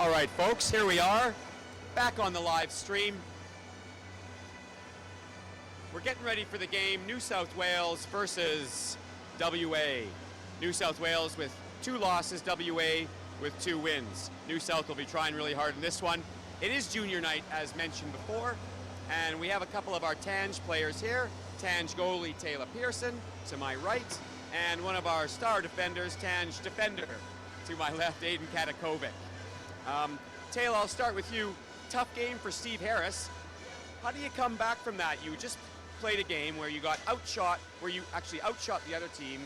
All right, folks, here we are, back on the live stream. We're getting ready for the game, New South Wales versus WA. New South Wales with 2 losses, WA with 2 wins. New South will be trying really hard in this one. It is junior night, as mentioned before, and we have a couple of our Tange players here. Tange goalie Taylor Pearson to my right, and one of our star defenders, Tange defender, to my left, Aiden Katakovic. Taylor, I'll start with you. Tough game for Steve Harris. How do you come back from that? You just played a game where you got outshot, where you actually outshot the other team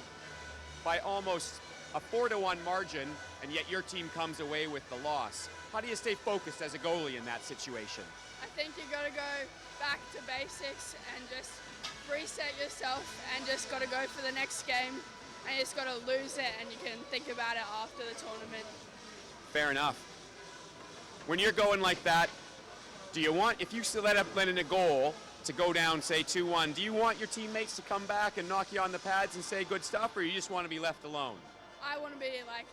by almost a 4-1 margin, and yet your team comes away with the loss. How do you stay focused as a goalie in that situation? I think you got to go back to basics and just reset yourself and just got to go for the next game, and you just got to lose it and you can think about it after the tournament. Fair enough. When you're going like that, do you want, if you still let in a goal to go down, say 2-1, do you want your teammates to come back and knock you on the pads and say good stuff, or you just want to be left alone? I want to be like,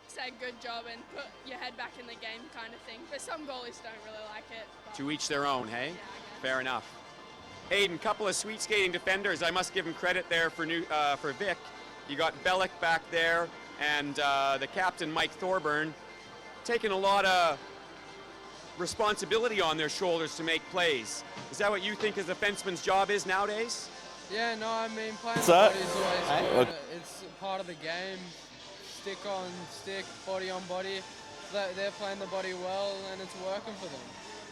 say good job and put your head back in the game kind of thing, but some goalies don't really like it. To each their own, hey? Yeah, fair enough. Aiden, couple of sweet skating defenders. I must give him credit there for Vic. You got Bellick back there, and the captain, Mike Thorburn, taking a lot of responsibility on their shoulders to make plays. Is that what you think a defenseman's job is nowadays? Yeah, no, I mean, playing the body is always good. It's part of the game. Stick on stick, body on body. They're playing the body well, and it's working for them.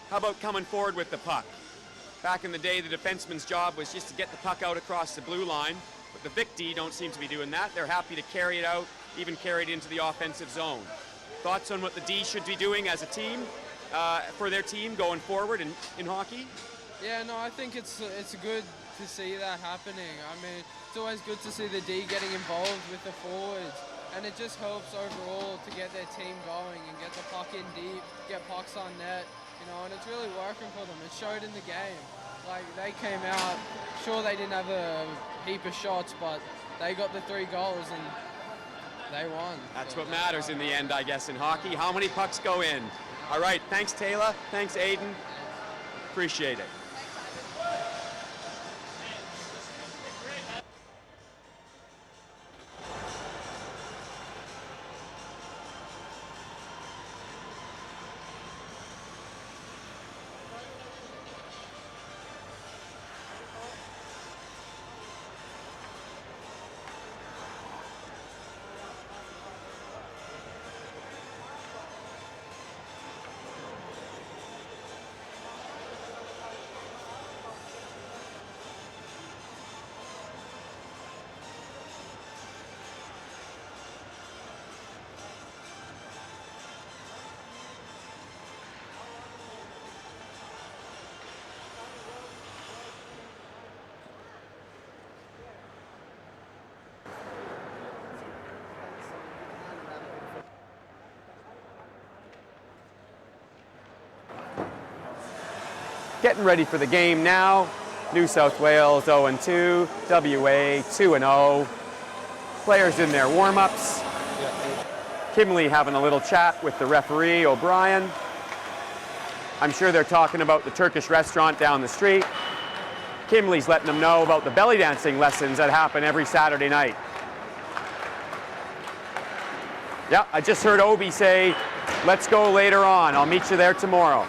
How about coming forward with the puck? Back in the day, the defenseman's job was just to get the puck out across the blue line, but the Vic D don't seem to be doing that. They're happy to carry it out, even carry it into the offensive zone. Thoughts on what the D should be doing as a team, for their team going forward in hockey? Yeah, no, I think it's good to see that happening. I mean, it's always good to see the D getting involved with the forwards, and it just helps overall to get their team going and get the puck in deep, get pucks on net, you know, and it's really working for them. It showed in the game. Like, they came out, sure they didn't have a heap of shots, but they got the 3 goals and they won. That's what matters in the end, I guess, in hockey. How many pucks go in? All right, thanks Taylor, thanks Aiden, appreciate it. Getting ready for the game now. New South Wales 0-2, WA 2-0. Players in their warm-ups. Kimley having a little chat with the referee, O'Brien. I'm sure they're talking about the Turkish restaurant down the street. Kimley's letting them know about the belly dancing lessons that happen every Saturday night. Yeah, I just heard Obi say, let's go later on. I'll meet you there tomorrow.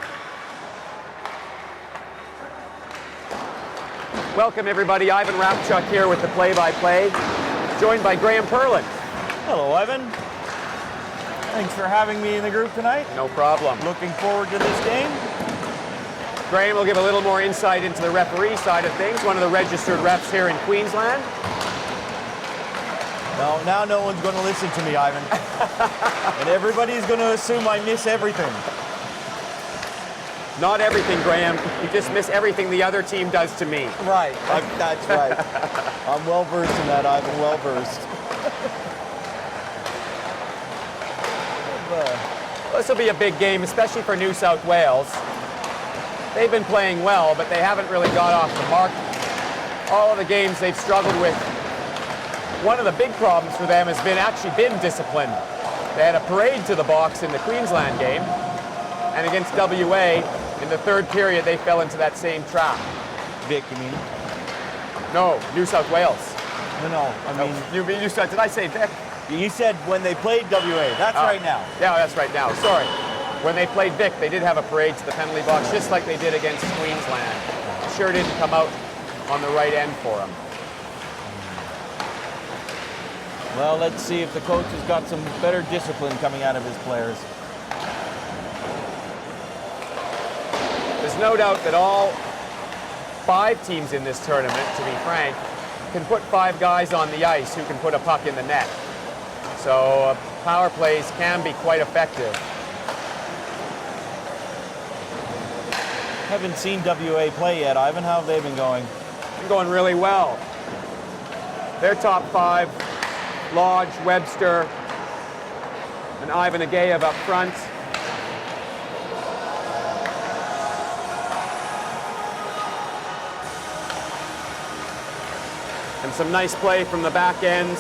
Welcome everybody, Ivan Rapchuk here with the play-by-play, joined by Graham Perlin. Hello Ivan. Thanks for having me in the group tonight. No problem. Looking forward to this game. Graham will give a little more insight into the referee side of things, one of the registered refs here in Queensland. No, now no one's going to listen to me, Ivan. And everybody's going to assume I miss everything. Not everything, Graham. You just miss everything the other team does to me. Right, that's right. I'm well versed in that, Ivan, well versed. This will be a big game, especially for New South Wales. They've been playing well, but they haven't really got off the mark. All of the games they've struggled with. One of the big problems for them has been discipline. They had a parade to the box in the Queensland game. And against WA, in the third period, they fell into that same trap. Vic, you mean? No, New South Wales. No, I mean... You said, did I say Vic? You said when they played WA. That's right now. Yeah, that's right now. Sorry. When they played Vic, they did have a parade to the penalty box, just like they did against Queensland. Sure didn't come out on the right end for them. Well, let's see if the coach has got some better discipline coming out of his players. There's no doubt that all 5 teams in this tournament, to be frank, can put 5 guys on the ice who can put a puck in the net. So power plays can be quite effective. Haven't seen WA play yet, Ivan. How have they been going? Been going really well. Their top 5, Lodge, Webster, and Ivan Agayev up front. And some nice play from the back end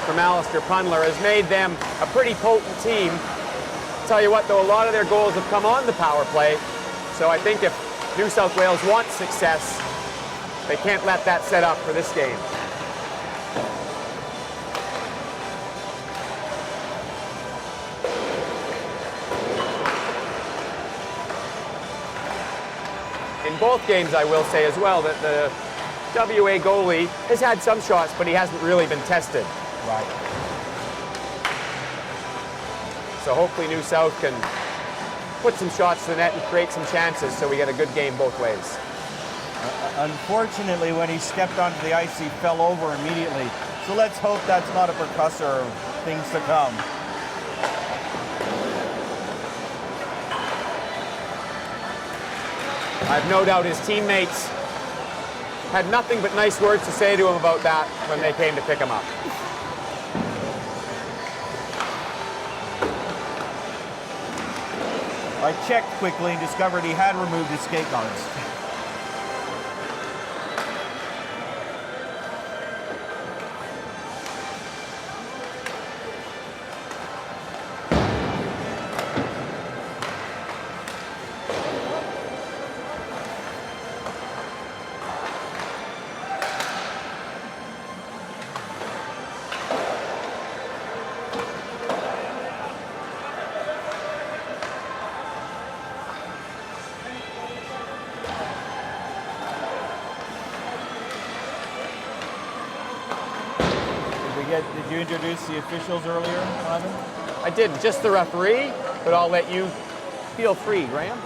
from Alistair Pundler has made them a pretty potent team. Tell you what, though, a lot of their goals have come on the power play. So I think if New South Wales wants success, they can't let that set up for this game. In both games, I will say as well that the WA goalie has had some shots, but he hasn't really been tested. Right. So hopefully New South can put some shots to the net and create some chances so we get a good game both ways. Unfortunately, when he stepped onto the ice, he fell over immediately. So let's hope that's not a precursor of things to come. I've no doubt his teammates had nothing but nice words to say to him about that when they came to pick him up. I checked quickly and discovered he had removed his skate guards. Did you introduce the officials earlier, Ivan? I did, just the referee, but I'll let you feel free, Graham.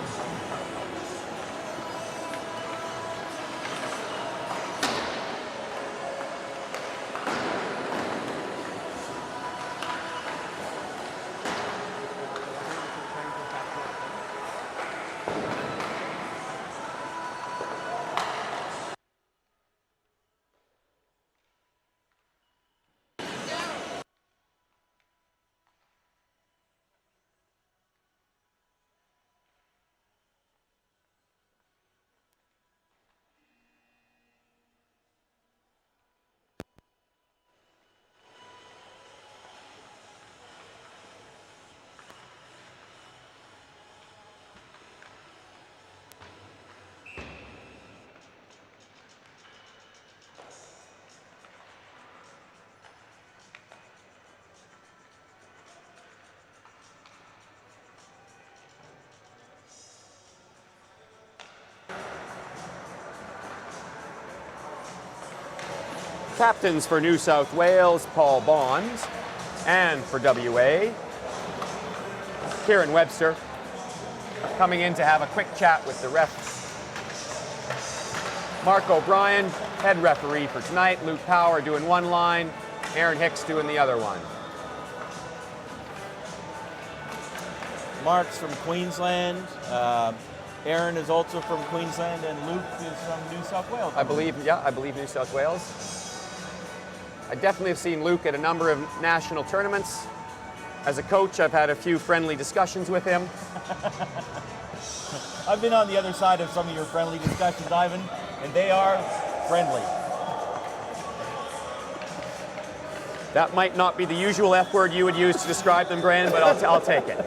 Captains for New South Wales, Paul Bond, and for WA, Kieran Webster, coming in to have a quick chat with the refs. Mark O'Brien, head referee for tonight. Luke Power doing one line, Aaron Hicks doing the other one. Mark's from Queensland. Aaron is also from Queensland, and Luke is from New South Wales. I believe New South Wales. I definitely have seen Luke at a number of national tournaments. As a coach, I've had a few friendly discussions with him. I've been on the other side of some of your friendly discussions, Ivan, and they are friendly. That might not be the usual F word you would use to describe them, Brandon, but I'll take it.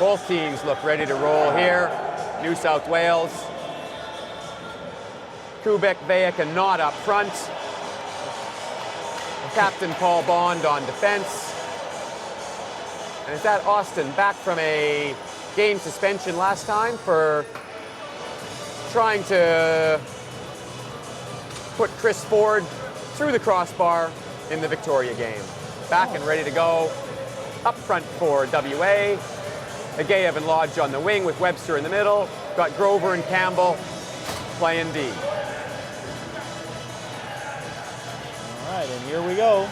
Both teams look ready to roll here. New South Wales. Kubek, Vejek, and Knott up front. Captain Paul Bond on defense. And is that Austin back from a game suspension last time for trying to put Chris Ford through the crossbar in the Victoria game. Back and ready to go. Up front for WA. Ageyev and Lodge on the wing with Webster in the middle. Got Grover and Campbell playing D. All right, and here we go.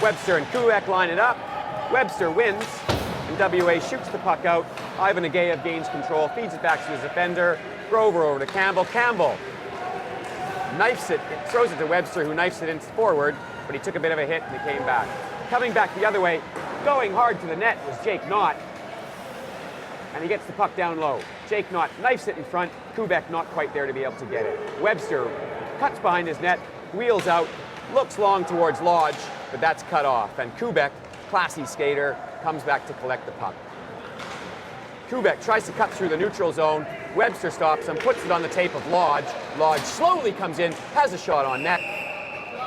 Webster and Kuek line it up. Webster wins, and WA shoots the puck out. Ivan Ageyev gains control, feeds it back to his defender. Grover over to Campbell. Campbell knifes it, throws it to Webster, who knifes it in forward, but he took a bit of a hit and he came back. Coming back the other way, going hard to the net was Jake Knott, and he gets the puck down low. Jake Knott knifes it in front. Kubek not quite there to be able to get it. Webster cuts behind his net, wheels out, looks long towards Lodge, but that's cut off. And Kubek, classy skater, comes back to collect the puck. Kubek tries to cut through the neutral zone. Webster stops him, puts it on the tape of Lodge. Lodge slowly comes in, has a shot on net,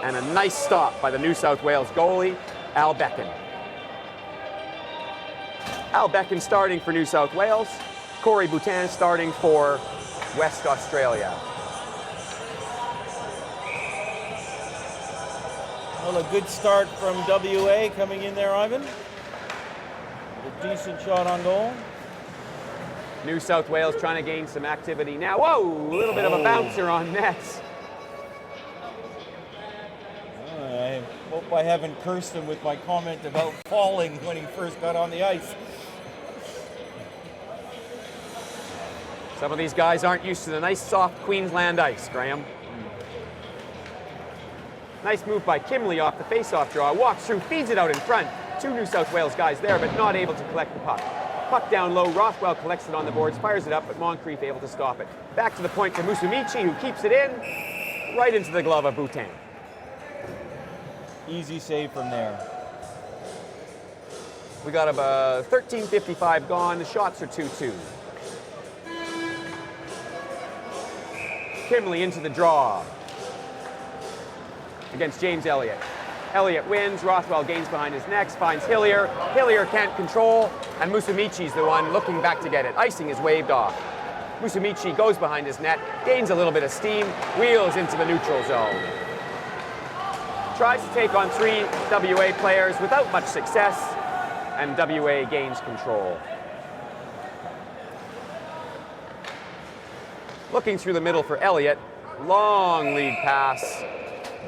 and a nice stop by the New South Wales goalie, Al Becken. Al Becken starting for New South Wales. Corey Boutin starting for West Australia. Well, a good start from WA coming in there, Ivan. A decent shot on goal. New South Wales trying to gain some activity now. Whoa, a little bit of a bouncer on nets. I hope I haven't cursed him with my comment about falling when he first got on the ice. Some of these guys aren't used to the nice, soft Queensland ice, Graham. Nice move by Kimley off the face-off draw. Walks through, feeds it out in front. Two New South Wales guys there, but not able to collect the puck. Puck down low, Rothwell collects it on the boards, fires it up, but Moncrief able to stop it. Back to the point to Musumeci, who keeps it in, right into the glove of Boutin. Easy save from there. We got about 13:55 gone, the shots are 2-2. Kimley into the draw against James Elliott. Elliott wins, Rothwell gains behind his neck, finds Hillier. Hillier can't control, and Musumeci's the one looking back to get it. Icing is waved off. Musumeci goes behind his net, gains a little bit of steam, wheels into the neutral zone. Tries to take on three WA players without much success, and WA gains control. Looking through the middle for Elliott, long lead pass,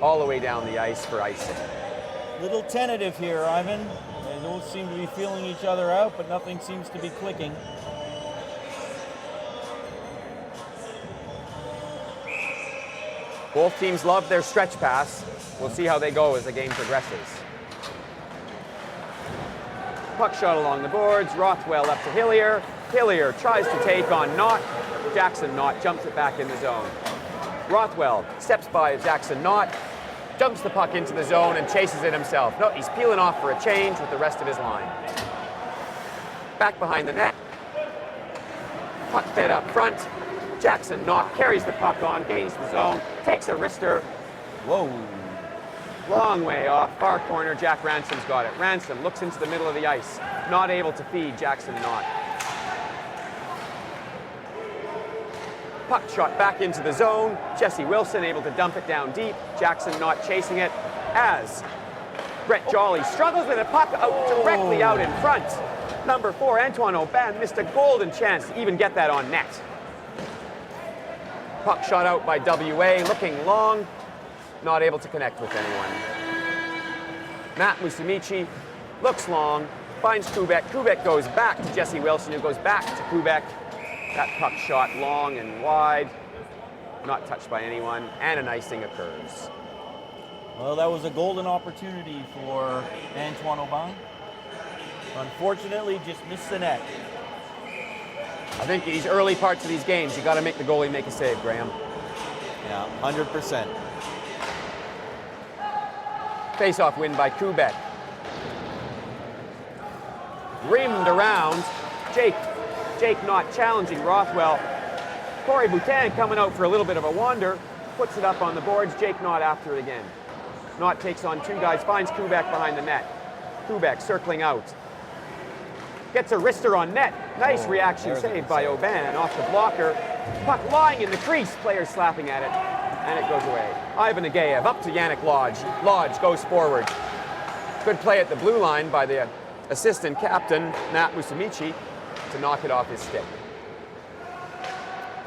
all the way down the ice for icing. Little tentative here, Ivan. They don't seem to be feeling each other out, but nothing seems to be clicking. Both teams love their stretch pass. We'll see how they go as the game progresses. Puck shot along the boards, Rothwell up to Hillier. Hillier tries to take on Knott. Jackson Knott jumps it back in the zone. Rothwell steps by Jackson Knott, jumps the puck into the zone and chases it himself. No, he's peeling off for a change with the rest of his line. Back behind the net. Puck fed up front. Jackson Knott carries the puck on, gains the zone, takes a wrister. Whoa. Long way off, far corner, Jack Ransom's got it. Ransom looks into the middle of the ice, not able to feed Jackson Knott. Puck shot back into the zone. Jesse Wilson able to dump it down deep. Jackson Knott chasing it as Brett Jolly struggles with a puck directly out in front. Number 4, Antoine Aubin missed a golden chance to even get that on net. Puck shot out by WA, looking long, not able to connect with anyone. Matt Musumeci looks long, finds Kubek. Kubek goes back to Jesse Wilson, who goes back to Kubek. That puck shot long and wide, not touched by anyone, and an icing occurs. Well, that was a golden opportunity for Antoine Aubin. Unfortunately, just missed the net. I think these early parts of these games, you got to make the goalie make a save, Graham. Yeah, 100%. Face-off win by Kubek. Rimmed around. Jake not challenging Rothwell. Corey Boutin coming out for a little bit of a wander. Puts it up on the boards. Jake Knott after it again. Knott takes on two guys, finds Kubek behind the net. Kubek circling out. Gets a wrister on net. Nice reaction save by Aubin off the blocker. Puck lying in the crease. Players slapping at it. And it goes away. Ivan Ageyev up to Yannick Lodge. Lodge goes forward. Good play at the blue line by the assistant captain, Matt Musamichi, to knock it off his stick.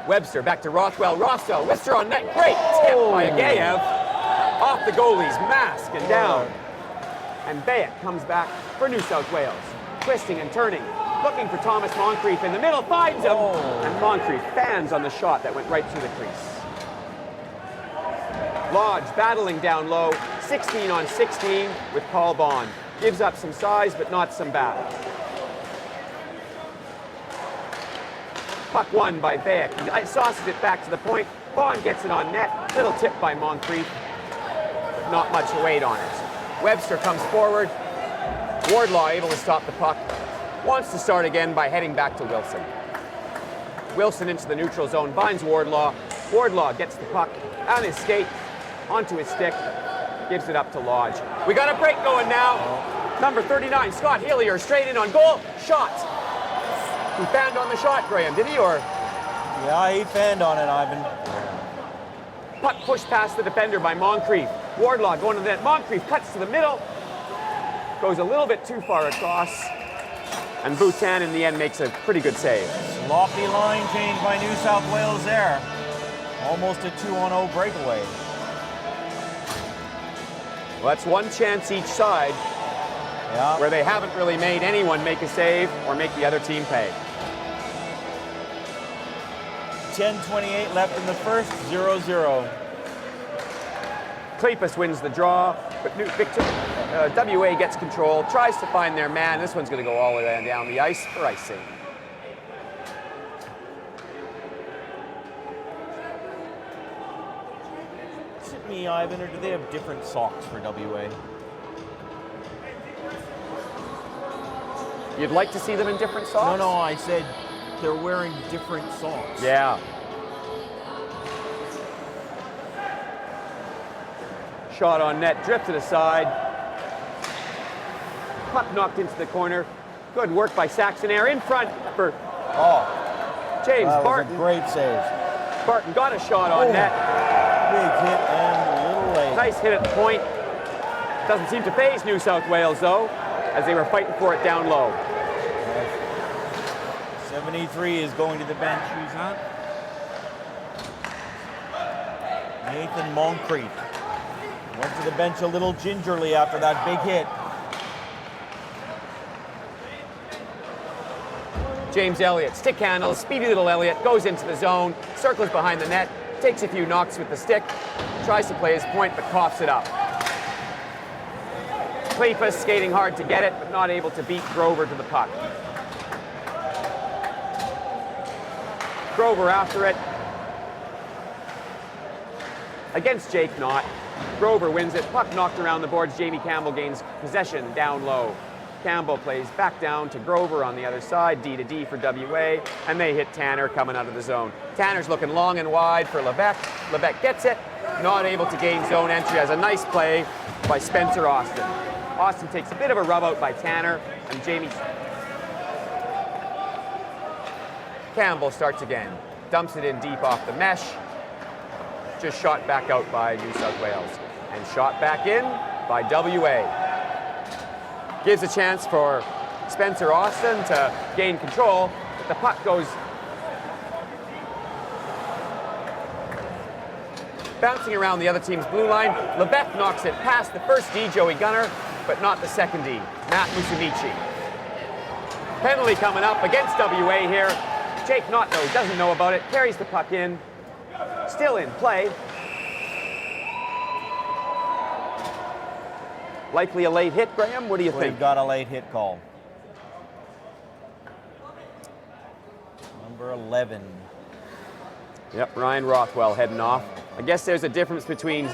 Webster back to Rothwell. Rothwell, wrister on net. Great tip by Ageyev. Off the goalie's mask and down. And Bayek comes back for New South Wales. Twisting and turning, looking for Thomas Moncrief in the middle, finds him, and Moncrief fans on the shot that went right through the crease. Lodge battling down low, 16 on 16 with Paul Bond. Gives up some size, but not some battle. Puck won by Bayek. He sauces it back to the point. Bond gets it on net. Little tip by Moncrief, but not much weight on it. Webster comes forward. Wardlaw able to stop the puck. Wants to start again by heading back to Wilson. Wilson into the neutral zone, finds Wardlaw. Wardlaw gets the puck on his skate, onto his stick, gives it up to Lodge. We got a break going now. Number 39, Scott Hillier, straight in on goal. Shot. He fanned on the shot, Graham, did he, or? Yeah, he fanned on it, Ivan. Puck pushed past the defender by Moncrief. Wardlaw going to the net. Moncrief cuts to the middle. Goes a little bit too far across. And Boutin in the end makes a pretty good save. Sloppy line change by New South Wales there. Almost a 2-on-0 breakaway. Well, that's one chance each side where they haven't really made anyone make a save or make the other team pay. 10:28 left in the first, 0-0. Kleypas wins the draw, but WA gets control, tries to find their man. This one's going to go all the way down the ice for icing. Is it me, Ivan, or do they have different socks for WA? You'd like to see them in different socks? No, I said they're wearing different socks. Yeah. Shot on net, drifted aside. Puck knocked into the corner. Good work by Saxonair in front for James Barton. Was a great save. Barton got a shot on net. Big hit and a little late. Nice hit at the point. Doesn't seem to faze New South Wales, though, as they were fighting for it down low. 73 is going to the bench. Who's that? Nathan Moncrief. Went to the bench a little gingerly after that big hit. James Elliott, stick handle, speedy little Elliott, goes into the zone, circles behind the net, takes a few knocks with the stick, tries to play his point, but coughs it up. Kleypas skating hard to get it, but not able to beat Grover to the puck. Grover after it. Against Jake Knott. Grover wins it. Puck knocked around the boards. Jamie Campbell gains possession down low. Campbell plays back down to Grover on the other side. D to D for WA. And they hit Tanner coming out of the zone. Tanner's looking long and wide for Levesque. Levesque gets it. Not able to gain zone entry. Has a nice play by Spencer Austin. Austin takes a bit of a rub out by Tanner. And Jamie Campbell starts again. Dumps it in deep off the mesh. Just shot back out by New South Wales. And shot back in by WA. Gives a chance for Spencer Austin to gain control, but the puck goes bouncing around the other team's blue line. Levesque knocks it past the first D, Joey Gunner, but not the second D, Matt Musamichi. Penalty coming up against WA here. Jake Knott, though, doesn't know about it, carries the puck in. Still in play. Likely a late hit, Graham? What do you think? We've got a late hit call. Number 11. Yep, Ryan Rothwell heading off. I guess there's a difference between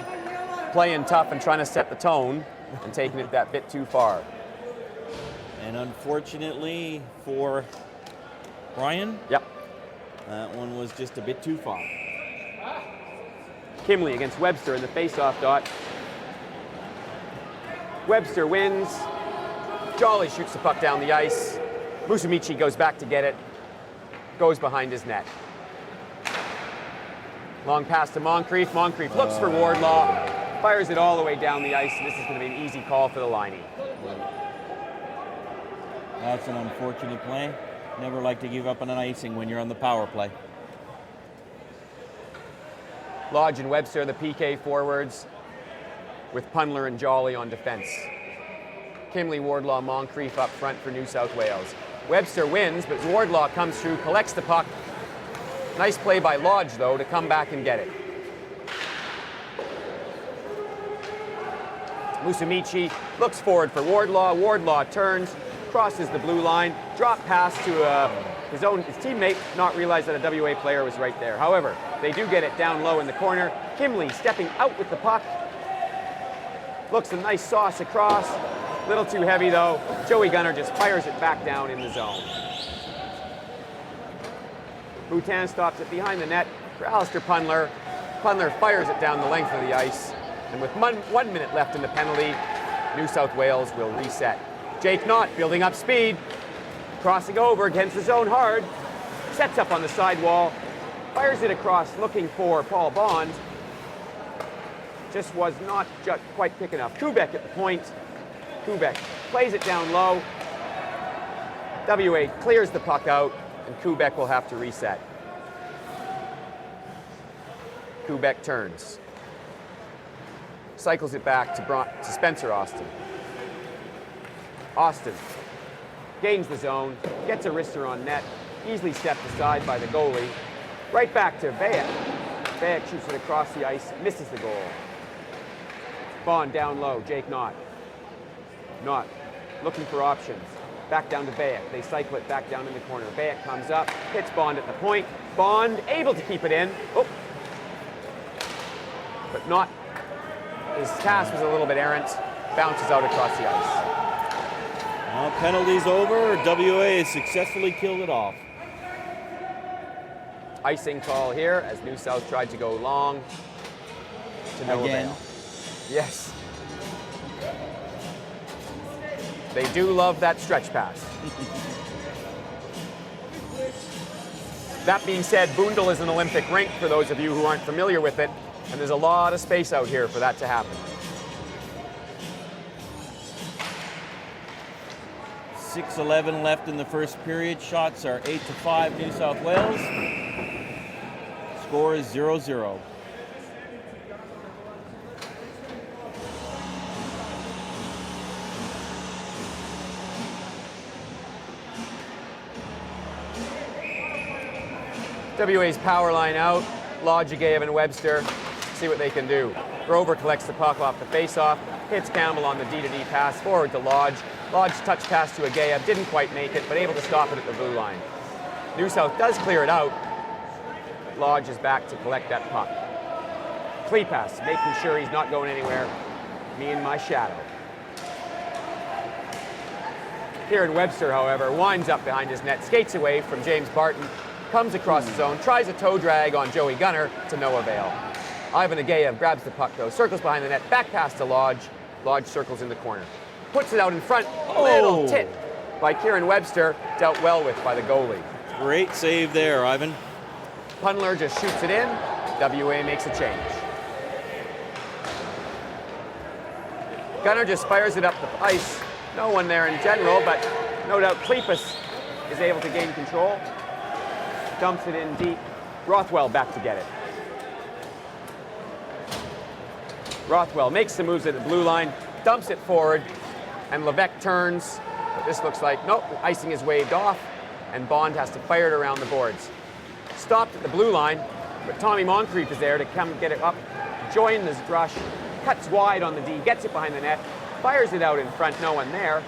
playing tough and trying to set the tone. and taking it that bit too far. And unfortunately for Brian, Yep. that one was just a bit too far. Kimley against Webster in the face-off dot. Webster wins. Jolly shoots the puck down the ice. Musumeci goes back to get it. Goes behind his net. Long pass to Moncrief. Moncrief looks for Wardlaw. Fires it all the way down the ice, and this is going to be an easy call for the liney. That's an unfortunate play. Never like to give up on an icing when you're on the power play. Lodge and Webster are the PK forwards, with Punler and Jolly on defense. Kimley, Wardlaw, Moncrief up front for New South Wales. Webster wins, but Wardlaw comes through, collects the puck. Nice play by Lodge, though, to come back and get it. Musumeci looks forward for Wardlaw. Wardlaw turns, crosses the blue line, drop pass to his teammate, not realize that a WA player was right there. However, they do get it down low in the corner. Kimley stepping out with the puck. Looks a nice sauce across. Little too heavy though. Joey Gunner just fires it back down in the zone. Boutin stops it behind the net for Alistair Punler. Punler fires it down the length of the ice. And with 1 minute left in the penalty, New South Wales will reset. Jake Knott building up speed. Crossing over against the zone hard. Sets up on the sidewall. Fires it across looking for Paul Bond. Just was not quite quick enough. Kubek at the point. Kubek plays it down low. WA clears the puck out, and Kubek will have to reset. Kubek turns. Cycles it back to Spencer Austin. Austin gains the zone, gets a wrister on net, easily stepped aside by the goalie. Right back to Bayek. Bayek shoots it across the ice, misses the goal. Bond down low, Jake Knott. Knott looking for options. Back down to Bayek. They cycle it back down in the corner. Bayek comes up, hits Bond at the point. Bond able to keep it in. Oh. But Knott, his pass was a little bit errant. Bounces out across the ice. Well, penalty's over. WA has successfully killed it off. Icing call here as New South tried to go long to no avail. Yes. They do love that stretch pass. That being said, Boondall is an Olympic rink for those of you who aren't familiar with it, and there's a lot of space out here for that to happen. 6:11 left in the first period. Shots are 8-5 New South Wales. Score is 0-0. WA's power line out. Lodge, Agayev, and Webster see what they can do. Grover collects the puck off the faceoff, hits Campbell on the D-to-D pass forward to Lodge. Lodge touch pass to Agayev, didn't quite make it, but able to stop it at the blue line. New South does clear it out. Lodge is back to collect that puck. Klepas making sure he's not going anywhere. Me and my shadow. Kieran Webster, however, winds up behind his net, skates away from James Barton, comes across the zone, tries a toe drag on Joey Gunner to no avail. Ivan Agayev grabs the puck though, circles behind the net, back pass to Lodge. Lodge circles in the corner. Puts it out in front, little tit by Kieran Webster, dealt well with by the goalie. Great save there, Ivan. Punler just shoots it in, WA makes a change. Gunner just fires it up the ice. No one there in general, but no doubt Klepas is able to gain control. Dumps it in deep. Rothwell back to get it. Rothwell makes the moves at the blue line, dumps it forward, and Levesque turns. But this looks like, nope, the icing is waved off, and Bond has to fire it around the boards. Stopped at the blue line, but Tommy Moncrief is there to come get it up, join this rush, cuts wide on the D, gets it behind the net, fires it out in front, no one there.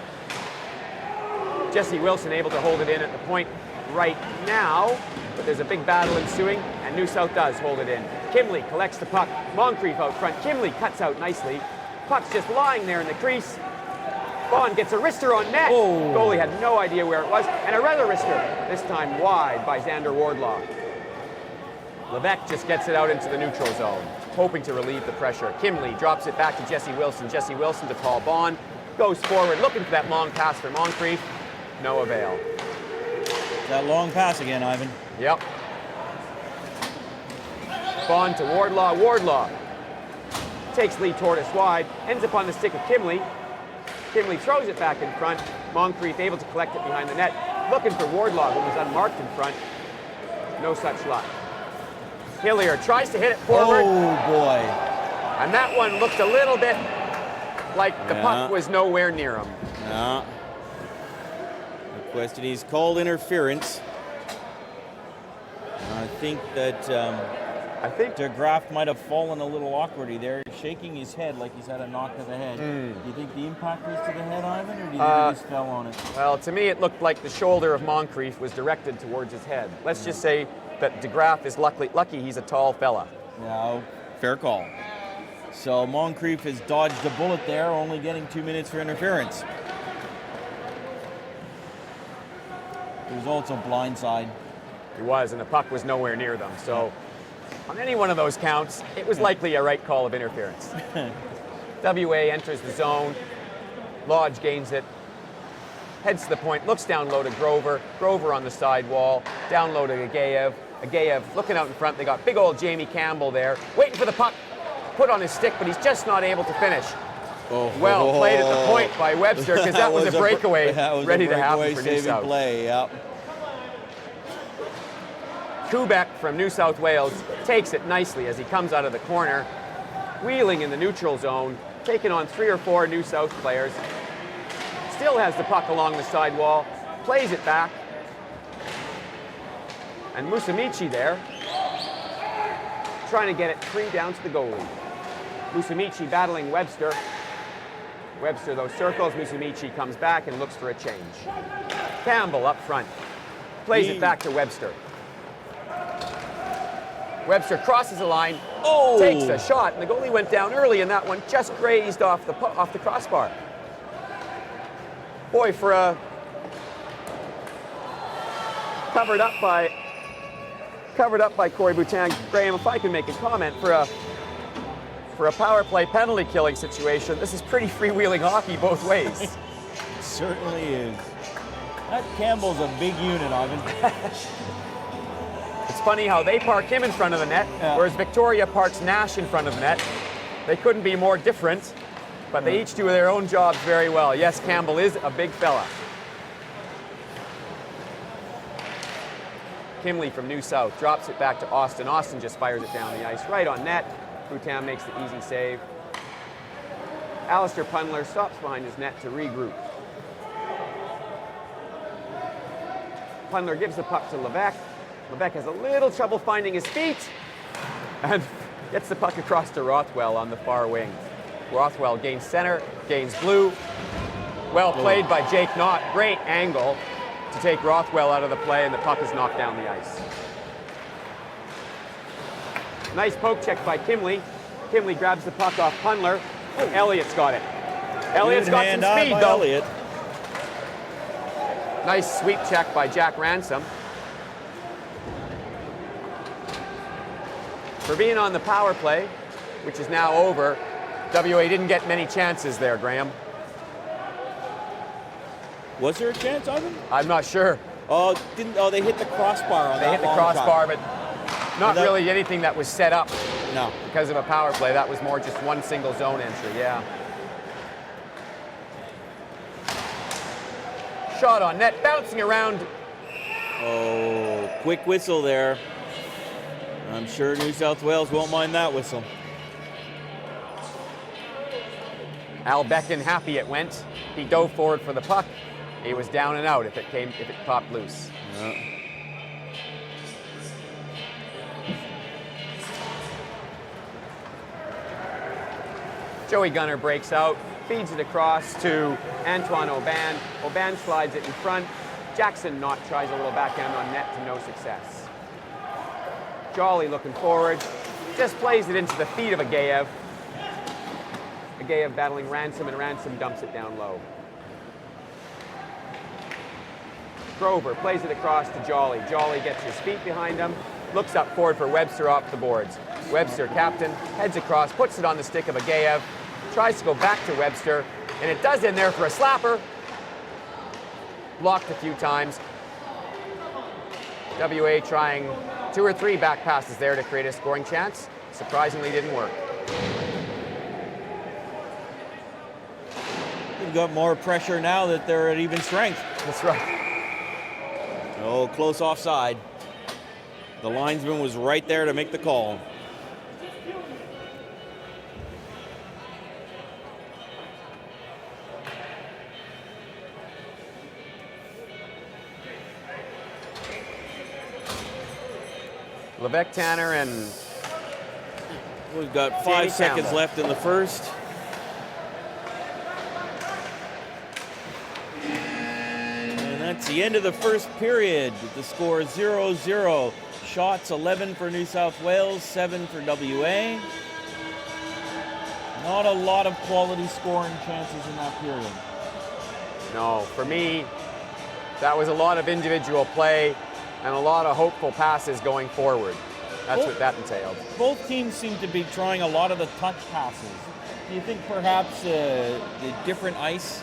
Jesse Wilson able to hold it in at the point right now, but there's a big battle ensuing, and New South does hold it in. Kimley collects the puck, Moncrief out front, Kimley cuts out nicely, Puck's just lying there in the crease. Bond gets a wrister on net. Oh. Goalie had no idea where it was. And another wrister, this time wide by Xander Wardlaw. Levesque just gets it out into the neutral zone, hoping to relieve the pressure. Kimley drops it back to Jesse Wilson. Jesse Wilson to Paul Bond. Goes forward, looking for that long pass for Moncrief. No avail. That long pass again, Ivan. Yep. Bond to Wardlaw. Wardlaw takes Lee Tortoise wide, ends up on the stick of Kimley. Kimley throws it back in front. Moncrief able to collect it behind the net. Looking for Wardlaw, who was unmarked in front. No such luck. Hillier tries to hit it forward. Oh, boy. And that one looked a little bit like the puck was nowhere near him. Yeah. Requested, he's called interference. And I think that De Graaf might have fallen a little awkwardly there, shaking his head like he's had a knock to the head. Do you think the impact was to the head, Ivan, or do you think he just fell on it? Well, to me, it looked like the shoulder of Moncrief was directed towards his head. Let's just say that De Graaf is lucky he's a tall fella. Yeah, fair call. So Moncrief has dodged a bullet there, only getting 2 minutes for interference. It was also blindside. He was, and the puck was nowhere near them. So on any one of those counts, it was likely a right call of interference. WA enters the zone. Lodge gains it. Heads to the point, looks down low to Grover. Grover on the side wall. Down low to Agayev. Agayev looking out in front. They got big old Jamie Campbell there, waiting for the puck. Put on his stick, but he's just not able to finish. Well played at the point by Webster, because that was a breakaway ready to happen for New South. Play, yep. Kubek from New South Wales takes it nicely as he comes out of the corner, wheeling in the neutral zone, taking on 3 or 4 New South players. Still has the puck along the side wall, plays it back. And Musamichi there, trying to get it free down to the goalie. Musamichi battling Webster. Webster, those circles. Musamichi comes back and looks for a change. Campbell up front. Plays it back to Webster. Webster crosses the line, takes a shot, and the goalie went down early, and that one just grazed off the crossbar. Boy, for a covered up by Corey Boutin. Graham, if I can make a comment, for a power play penalty killing situation, this is pretty freewheeling hockey both ways. Certainly is. That Campbell's a big unit, Ivan. It's funny how they park him in front of the net, whereas Victoria parks Nash in front of the net. They couldn't be more different, but they each do their own jobs very well. Yes, Campbell is a big fella. Kimley from New South drops it back to Austin. Austin just fires it down the ice, right on net. Boutin makes the easy save. Alistair Pundler stops behind his net to regroup. Pundler gives the puck to Levesque. Levesque has a little trouble finding his feet and gets the puck across to Rothwell on the far wing. Rothwell gains center, gains blue. Well played by Jake Knott. Great angle to take Rothwell out of the play, and the puck is knocked down the ice. Nice poke check by Kimley. Kimley grabs the puck off Pundler. Elliott's got it. Elliott's got some speed, though. Elliott. Nice sweep check by Jack Ransom. For being on the power play, which is now over, WA didn't get many chances there, Graham. Was there a chance, Ivan? I'm not sure. They hit the crossbar on that. They hit the long crossbar, shot. but not really anything that was set up. No. Because of a power play. That was more just one single zone entry, yeah. Shot on net, bouncing around. Oh, quick whistle there. I'm sure New South Wales won't mind that whistle. Al Becken happy it went. He dove forward for the puck. He was down and out if it popped loose. Yeah. Joey Gunner breaks out, feeds it across to Antoine Aubin. Aubin slides it in front. Jackson Knott tries a little backhand on net to no success. Jolly looking forward, just plays it into the feet of Agayev. Agayev battling Ransom, and Ransom dumps it down low. Grover plays it across to Jolly. Jolly gets his feet behind him, looks up forward for Webster off the boards. Webster, captain, heads across, puts it on the stick of Agayev, tries to go back to Webster, and it does in there for a slapper. Blocked a few times. WA trying 2 or 3 back passes there to create a scoring chance. Surprisingly didn't work. They've got more pressure now that they're at even strength. That's right. Oh, close offside. The linesman was right there to make the call. Levesque Tanner and we've got 5 seconds left in the first. And that's the end of the first period with the score 0-0. Shots 11 for New South Wales, 7 for WA. Not a lot of quality scoring chances in that period. No, for me, that was a lot of individual play and a lot of hopeful passes going forward. That's what that entailed. Both teams seem to be trying a lot of the touch passes. Do you think perhaps the different ice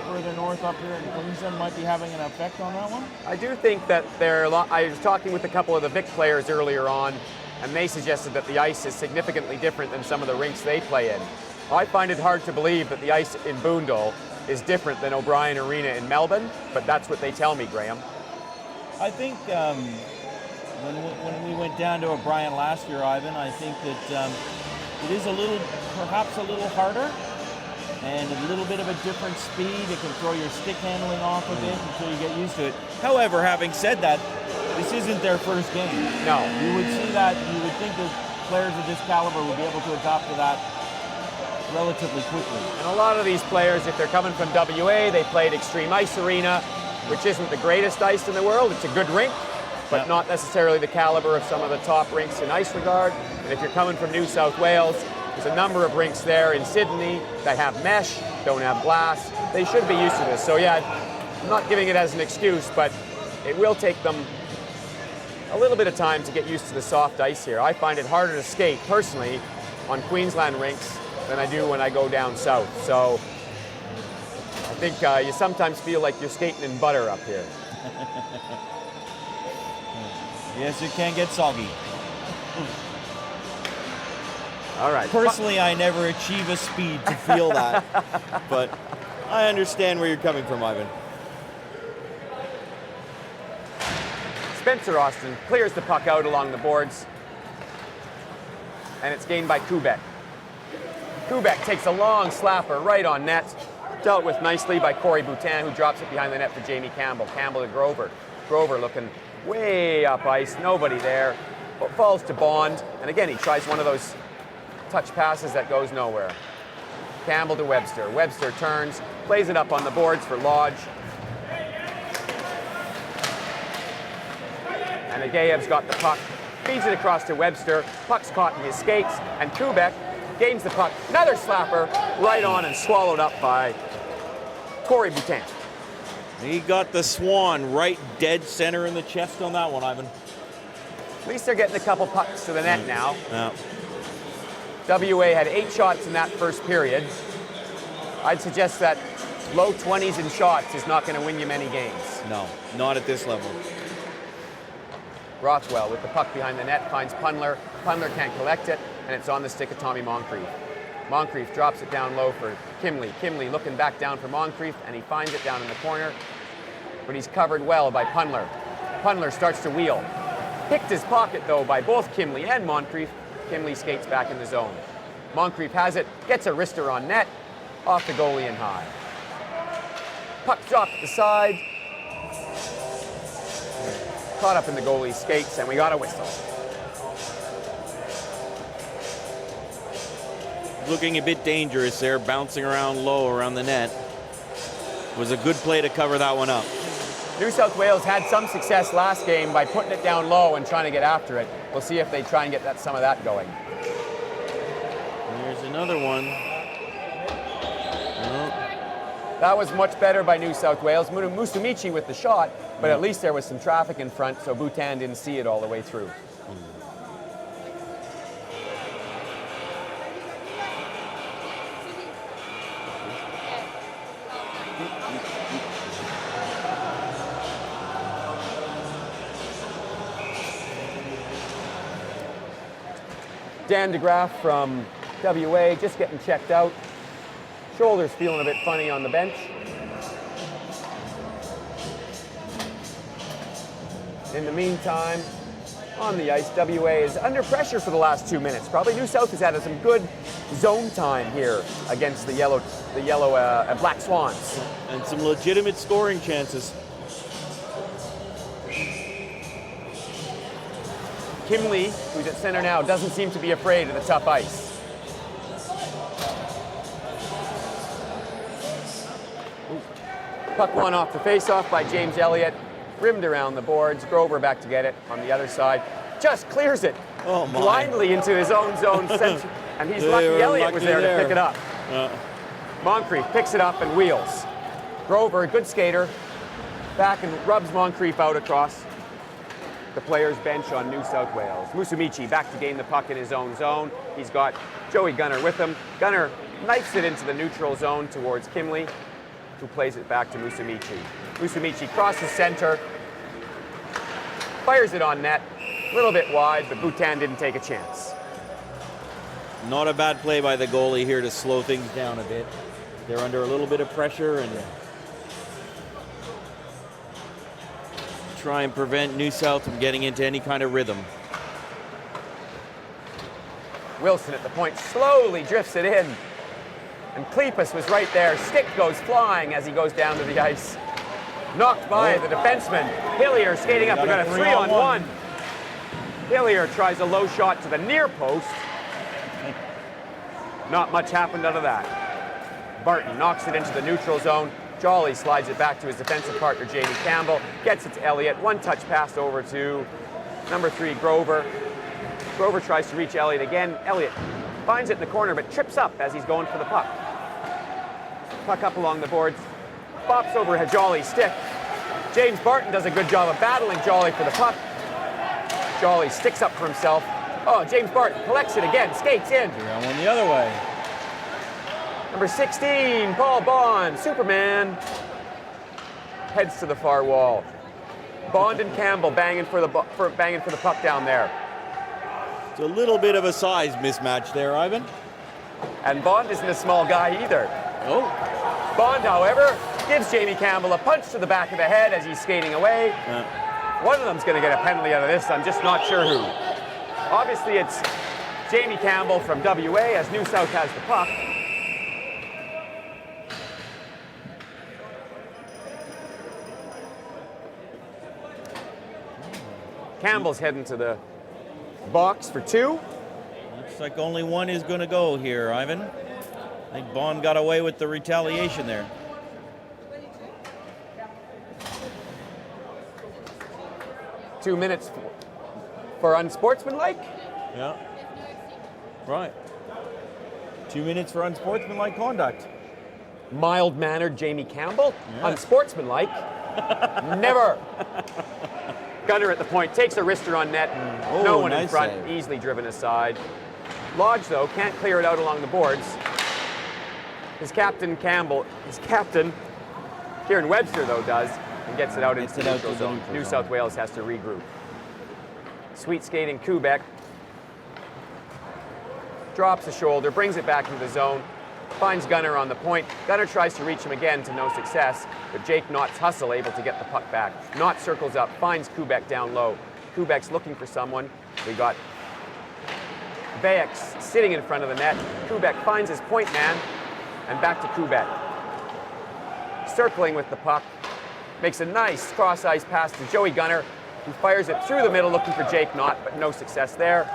further north up here in Queensland might be having an effect on that one? I do think that I was talking with a couple of the Vic players earlier on, and they suggested that the ice is significantly different than some of the rinks they play in. I find it hard to believe that the ice in Boondall is different than O'Brien Arena in Melbourne, but that's what they tell me, Graham. I think when we went down to O'Brien last year, Ivan, I think that it is perhaps a little harder and a little bit of a different speed. It can throw your stick handling off a bit until you get used to it. However, having said that, this isn't their first game. No. You would see that, you would think that players of this caliber would be able to adapt to that relatively quickly. And a lot of these players, if they're coming from WA, they played Extreme Ice Arena, which isn't the greatest ice in the world. It's a good rink, but not necessarily the caliber of some of the top rinks in ice regard. And if you're coming from New South Wales, there's a number of rinks there in Sydney that have mesh, don't have glass. They should be used to this. So yeah, I'm not giving it as an excuse, but it will take them a little bit of time to get used to the soft ice here. I find it harder to skate, personally, on Queensland rinks than I do when I go down south. So I think you sometimes feel like you're skating in butter up here. Yes, it can get soggy. All right. Personally, I never achieve a speed to feel that, but I understand where you're coming from, Ivan. Spencer Austin clears the puck out along the boards, and it's gained by Kubek. Kubek takes a long slapper right on net, dealt with nicely by Corey Boutin, who drops it behind the net for Jamie Campbell. Campbell to Grover. Grover looking way up ice, nobody there, but falls to Bond, and again he tries one of those touch passes that goes nowhere. Campbell to Webster. Webster turns, plays it up on the boards for Lodge. And Agayev's got the puck, feeds it across to Webster, puck's caught in his skates, and Kubek gains the puck, another slapper, right on and swallowed up by Corey Boutin. He got the swan right dead center in the chest on that one, Ivan. At least they're getting a couple pucks to the net now. Yeah. WA had 8 shots in that first period. I'd suggest that low 20s in shots is not going to win you many games. No, not at this level. Rothwell with the puck behind the net finds Pundler. Pundler can't collect it, and it's on the stick of Tommy Moncrief. Moncrief drops it down low for Kimley. Kimley looking back down for Moncrief, and he finds it down in the corner, but he's covered well by Pundler. Pundler starts to wheel. Picked his pocket, though, by both Kimley and Moncrief. Kimley skates back in the zone. Moncrief has it, gets a wrister on net, off the goalie and high. Puck dropped at the side. Caught up in the goalie's skates, and we got a whistle. Looking a bit dangerous there, bouncing around low around the net. Was a good play to cover that one up. New South Wales had some success last game by putting it down low and trying to get after it. We'll see if they try and get some of that going. There's another one. That was much better by New South Wales. Musumeci with the shot, but at least there was some traffic in front, so Bhutan didn't see it all the way through. Dan DeGraff from WA just getting checked out. Shoulder's feeling a bit funny on the bench. In the meantime, on the ice, WA is under pressure for the last 2 minutes. Probably New South has had some good zone time here against the yellow Black Swans. And some legitimate scoring chances. Kim Lee, who's at center now, doesn't seem to be afraid of the tough ice. Puck one off the face-off by James Elliott. Rimmed around the boards. Grover back to get it on the other side. Just clears it blindly into his own zone center. And he's lucky Elliott was there to pick it up. Moncrief picks it up and wheels. Grover, good skater, back and rubs Moncrief out across the player's bench on New South Wales. Musumeci back to gain the puck in his own zone. He's got Joey Gunner with him. Gunner knifes it into the neutral zone towards Kimley, who plays it back to Musumeci. Musumeci crosses center, fires it on net, a little bit wide, but Bhutan didn't take a chance. Not a bad play by the goalie here to slow things down a bit. They're under a little bit of pressure and try and prevent New South from getting into any kind of rhythm. Wilson at the point slowly drifts it in. And Klefas was right there. Stick goes flying as he goes down to the ice. Knocked by the defenseman. Hillier skating up. We got a 3-on-1. Hillier tries a low shot to the near post. Not much happened out of that. Barton knocks it into the neutral zone. Jolly slides it back to his defensive partner, Jamie Campbell. Gets it to Elliott. One touch pass over to number 3, Grover. Grover tries to reach Elliott again. Elliott finds it in the corner, but trips up as he's going for the puck. Puck up along the boards. Bops over Jolly's stick. James Barton does a good job of battling Jolly for the puck. Jolly sticks up for himself. Oh, James Barton collects it again, skates in. Around one the other way. Number 16, Paul Bond, Superman, heads to the far wall. Bond and Campbell banging for the puck down there. It's a little bit of a size mismatch there, Ivan. And Bond isn't a small guy either. Oh. Bond, however, gives Jamie Campbell a punch to the back of the head as he's skating away. One of them's going to get a penalty out of this. I'm just not sure who. Obviously, it's Jamie Campbell from WA as New South has the puck. Campbell's heading to the box for 2. Looks like only one is going to go here, Ivan. I think Bond got away with the retaliation there. Two minutes for unsportsmanlike? Yeah. Right. 2 minutes for unsportsmanlike conduct. Mild-mannered Jamie Campbell? Yes. Unsportsmanlike? Never. Gunner at the point, takes a wrister on net. No one in front, save. Easily driven aside. Lodge, though, can't clear it out along the boards. His captain, Kieran Webster, though, does, and gets it out into the neutral zone. New South Wales has to regroup. Sweet skating Kubek. Drops a shoulder, brings it back into the zone, finds Gunner on the point. Gunner tries to reach him again to no success, but Jake Knott's hustle able to get the puck back. Knott circles up, finds Kubek down low. Kubek's looking for someone. We got Vaex sitting in front of the net. Kubek finds his point man, and back to Kubek. Circling with the puck, makes a nice cross-ice pass to Joey Gunner, who fires it through the middle looking for Jake Knott, but no success there.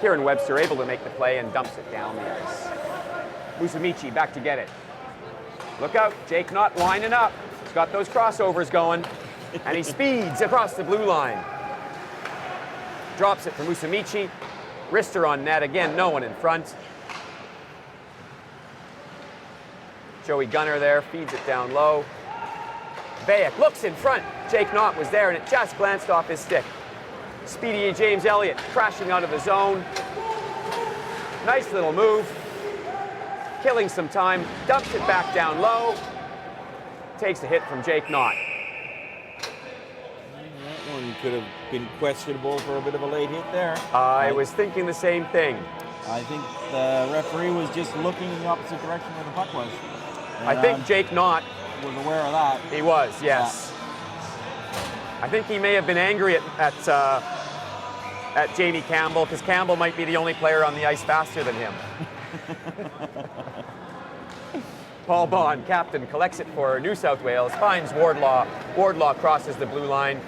Kieran Webster able to make the play and dumps it down the ice. Musumeci back to get it. Look out, Jake Knott lining up. He's got those crossovers going, and he speeds across the blue line. Drops it for Musumeci. Wrister on net, again, no one in front. Joey Gunner there, feeds it down low. Bayek looks in front. Jake Knott was there, and it just glanced off his stick. Speedy James Elliott crashing out of the zone. Nice little move. Killing some time, dumps it back down low. Takes a hit from Jake Knott. That one could have been questionable for a bit of a late hit there. I was thinking the same thing. I think the referee was just looking in the opposite direction where the puck was. And, I think Jake Knott was aware of that. He was, yes. I think he may have been angry at Jamie Campbell, because Campbell might be the only player on the ice faster than him. Paul Bond, captain, collects it for New South Wales, finds Wardlaw. Wardlaw crosses the blue line,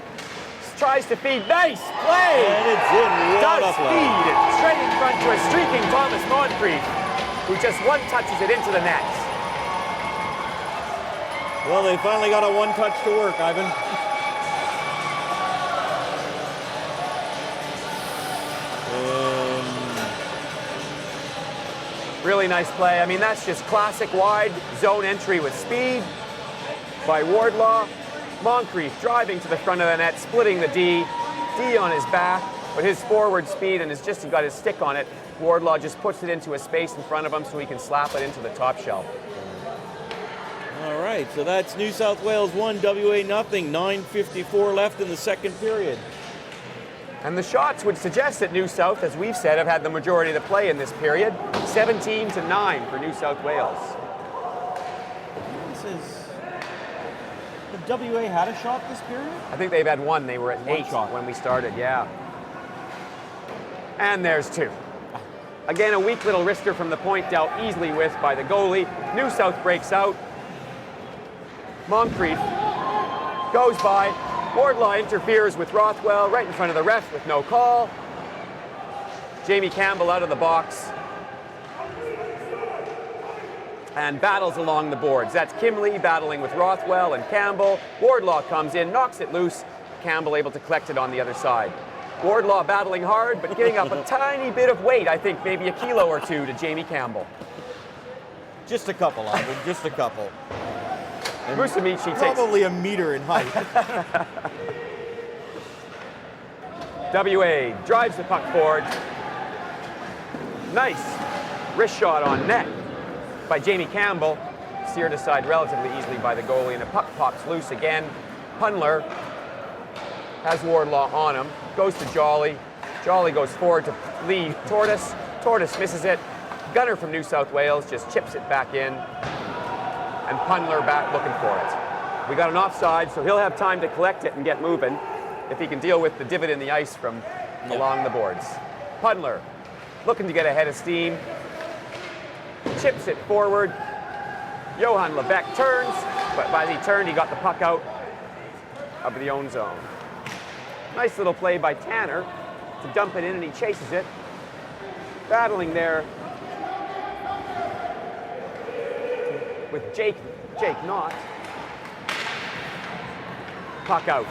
tries to feed. Nice play! And it's in. Does feed it straight in front to a streaking Thomas Moncrief, who just one touches it into the net. Well, they finally got a one-touch to work, Ivan. Really nice play. I mean, that's just classic wide zone entry with speed by Wardlaw. Moncrief driving to the front of the net, splitting the D. D on his back, but his forward speed and has just got his stick on it. Wardlaw just puts it into a space in front of him so he can slap it into the top shelf. All right, so that's New South Wales 1, WA nothing. 9:54 left in the second period. And the shots would suggest that New South, as we've said, have had the majority of the play in this period. 17-9 for New South Wales. This is... The WA had a shot this period? I think they've had one. They were at 8 when we started, yeah. And there's 2. Again, a weak little wrister from the point dealt easily with by the goalie. New South breaks out. Moncrief goes by. Wardlaw interferes with Rothwell right in front of the ref with no call. Jamie Campbell out of the box and battles along the boards. That's Kimley battling with Rothwell and Campbell. Wardlaw comes in, knocks it loose. Campbell able to collect it on the other side. Wardlaw battling hard, but giving up a tiny bit of weight, I think maybe a kilo or 2 to Jamie Campbell. Just a couple, Ivan, just a couple. Musamichi takes... Probably a meter in height. WA drives the puck forward. Nice wrist shot on net by Jamie Campbell. Steered aside relatively easily by the goalie, and the puck pops loose again. Punler has Wardlaw on him. Goes to Jolly. Jolly goes forward to Lee Tortoise. Tortoise misses it. Gunner from New South Wales just chips it back in. And Punler back looking for it. We got an offside, so he'll have time to collect it and get moving if he can deal with the divot in the ice from along the boards. Punler looking to get ahead of steam. Chips it forward. Johan Lebeck turns, but as he turned, he got the puck out of the own zone. Nice little play by Tanner to dump it in, and he chases it. Battling there with Jake Knott. Puck out.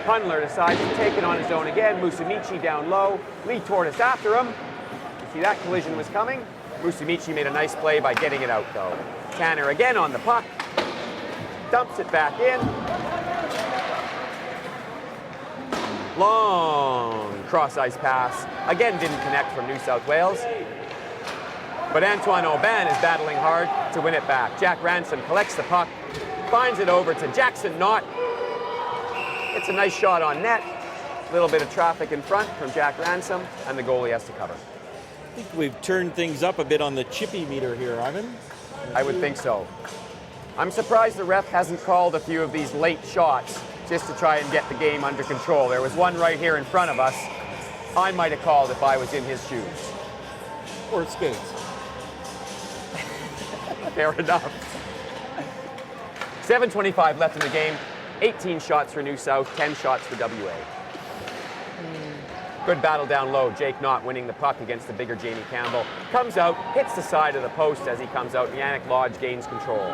Punler decides to take it on his own again. Musamichi down low. Lee Tortoise after him. You see that collision was coming. Musamichi made a nice play by getting it out though. Tanner again on the puck. Dumps it back in. Long cross-ice pass. Again didn't connect from New South Wales. But Antoine Aubin is battling hard to win it back. Jack Ransom collects the puck, finds it over to Jackson Knott. It's a nice shot on net. A little bit of traffic in front from Jack Ransom, and the goalie has to cover. I think we've turned things up a bit on the chippy meter here, Ivan. I would think so. I'm surprised the ref hasn't called a few of these late shots just to try and get the game under control. There was one right here in front of us. I might have called if I was in his shoes. Or skates. Fair enough. 7:25 left in the game. 18 shots for New South, 10 shots for WA. Good battle down low. Jake Knott winning the puck against the bigger Jamie Campbell. Comes out, hits the side of the post as he comes out. Yannick Lodge gains control.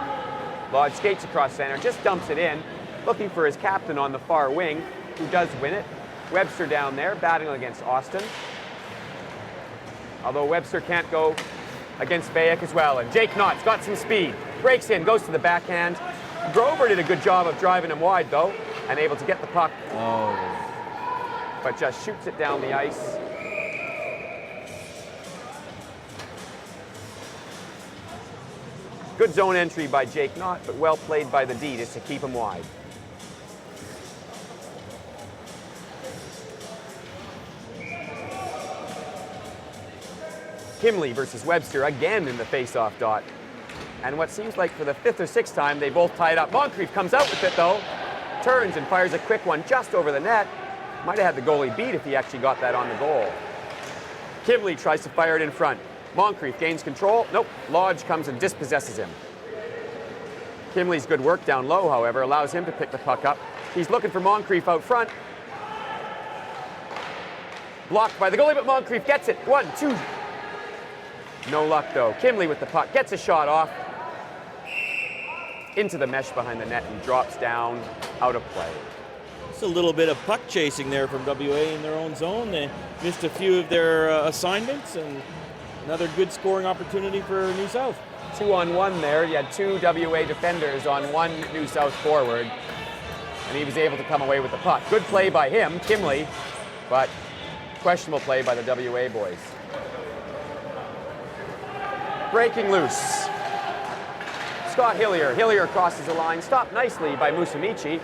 Lodge skates across center, just dumps it in, looking for his captain on the far wing, who does win it. Webster down there, battling against Austin. Although Webster can't go against Bayek as well. And Jake Knott's got some speed. breaks in, goes to the backhand. Grover did a good job of driving him wide, though, and able to get the puck. But just shoots it down the ice. Good zone entry by Jake Knott, but well played by the D just to keep him wide. Kimley versus Webster again in the face-off dot. And what seems like for the 5th or 6th time, they both tied up. Moncrief comes out with it, though. Turns and fires a quick one just over the net. Might have had the goalie beat if he actually got that on the goal. Kimley tries to fire it in front. Moncrief gains control. Nope, Lodge comes and dispossesses him. Kimley's good work down low, however, allows him to pick the puck up. He's looking for Moncrief out front. Blocked by the goalie, but Moncrief gets it. 1, 2. No luck, though. Kimley with the puck, gets a shot off. Into the mesh behind the net and drops down, out of play. It's a little bit of puck chasing there from WA in their own zone. They missed a few of their assignments, and another good scoring opportunity for New South. 2-on-1 there. You had 2 WA defenders on 1 New South forward, and he was able to come away with the puck. Good play by him, Kimley, but questionable play by the WA boys. Breaking loose. Scott Hillier. Hillier crosses the line, stopped nicely by Musumeci.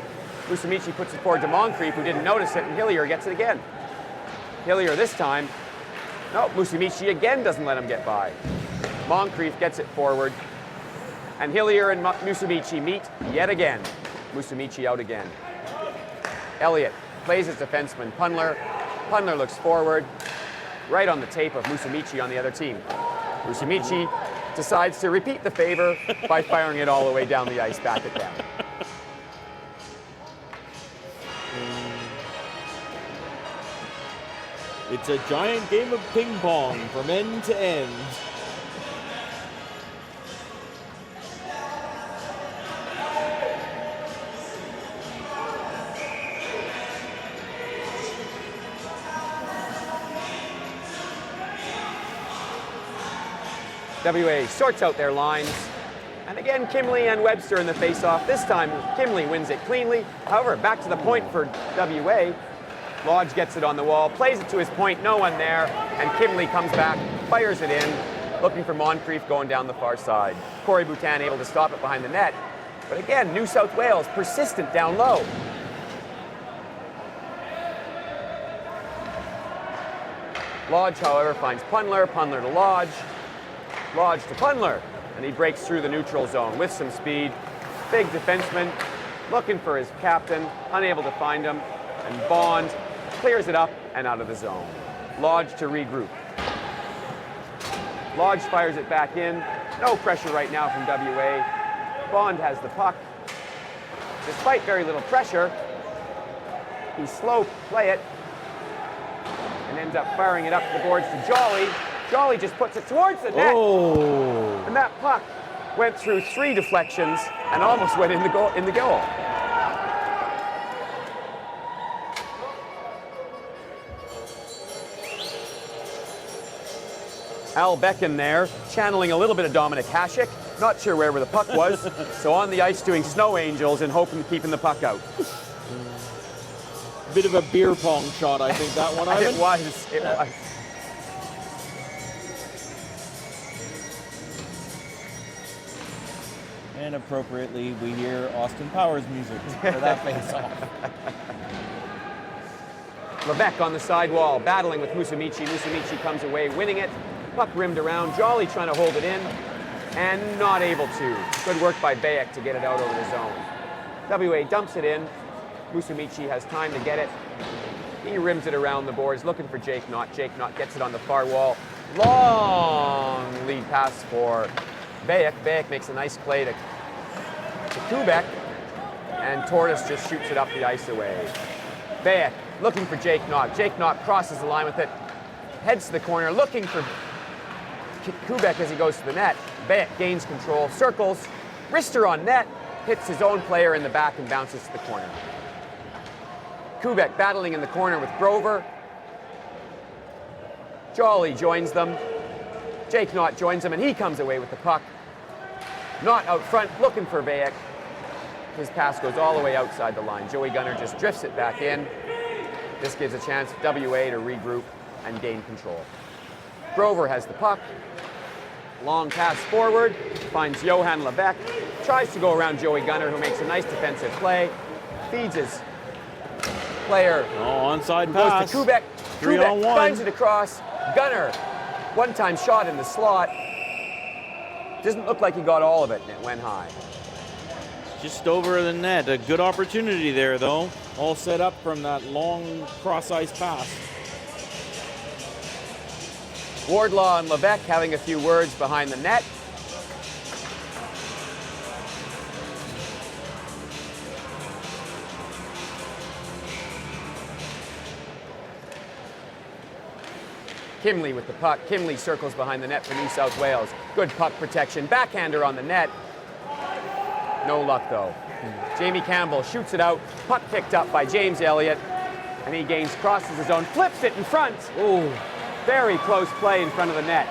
Musumeci puts it forward to Moncrief, who didn't notice it, and Hillier gets it again. Hillier this time. No, Musumeci again doesn't let him get by. Moncrief gets it forward, and Hillier and Musumeci meet yet again. Musumeci out again. Elliott plays his defenseman, Punler. Punler looks forward, right on the tape of Musumeci on the other team. Musumeci decides to repeat the favor by firing it all the way down the ice, back it down. It's a giant game of ping pong from end to end. WA sorts out their lines. And again, Kimley and Webster in the face-off. This time, Kimley wins it cleanly. However, back to the point for WA. Lodge gets it on the wall, plays it to his point, no one there, and Kimley comes back, fires it in, looking for Moncrief going down the far side. Corey Boutin able to stop it behind the net. But again, New South Wales persistent down low. Lodge, however, finds Punler, Punler to Lodge. Lodge to Punler, and he breaks through the neutral zone with some speed. Big defenseman, looking for his captain, unable to find him, and Bond clears it up and out of the zone. Lodge to regroup. Lodge fires it back in. No pressure right now from WA. Bond has the puck. Despite very little pressure, he slow play it and ends up firing it up the boards to Jolly. Jolly just puts it towards the net. Oh. And that puck went through 3 deflections and almost went in the goal. Al Becken there, channeling a little bit of Dominic Hasek. Not sure where the puck was. So on the ice doing snow angels and hoping keeping the puck out. Bit of a beer pong shot, I think, that one, Ivan. It was. And appropriately, we hear Austin Powers music for that face-off. Levesque on the sidewall, battling with Musumeci. Musumeci comes away, winning it. Puck rimmed around. Jolly trying to hold it in, and not able to. Good work by Bayek to get it out over the zone. WA dumps it in. Musumeci has time to get it. He rims it around the boards, looking for Jake Knott. Jake Knott gets it on the far wall. Long lead pass for Bayek. Bayek makes a nice play to Kubek, and Tortoise just shoots it up the ice away. Bayek looking for Jake Knott. Jake Knott crosses the line with it, heads to the corner, looking for Kubek as he goes to the net. Bayek gains control, circles, wrister on net, hits his own player in the back and bounces to the corner. Kubek battling in the corner with Grover. Jolly joins them. Jake Knott joins him, and he comes away with the puck. Not out front, looking for Vajek. His pass goes all the way outside the line. Joey Gunner just drifts it back in. This gives a chance for WA to regroup and gain control. Grover has the puck. Long pass forward, finds Johan Lebec. Tries to go around Joey Gunner, who makes a nice defensive play. Feeds his player. Oh, onside Goes pass. to Kubek. 3-on-1. Kubek finds it across. Gunner, one-time shot in the slot. Doesn't look like he got all of it, and it went high. Just over the net. A good opportunity there, though. All set up from that long cross-ice pass. Wardlaw and Lebec having a few words behind the net. Kimley with the puck. Kimley circles behind the net for New South Wales. Good puck protection. Backhander on the net. No luck, though. Jamie Campbell shoots it out. Puck picked up by James Elliott. And he gains, crosses his own, flips it in front. Ooh, very close play in front of the net.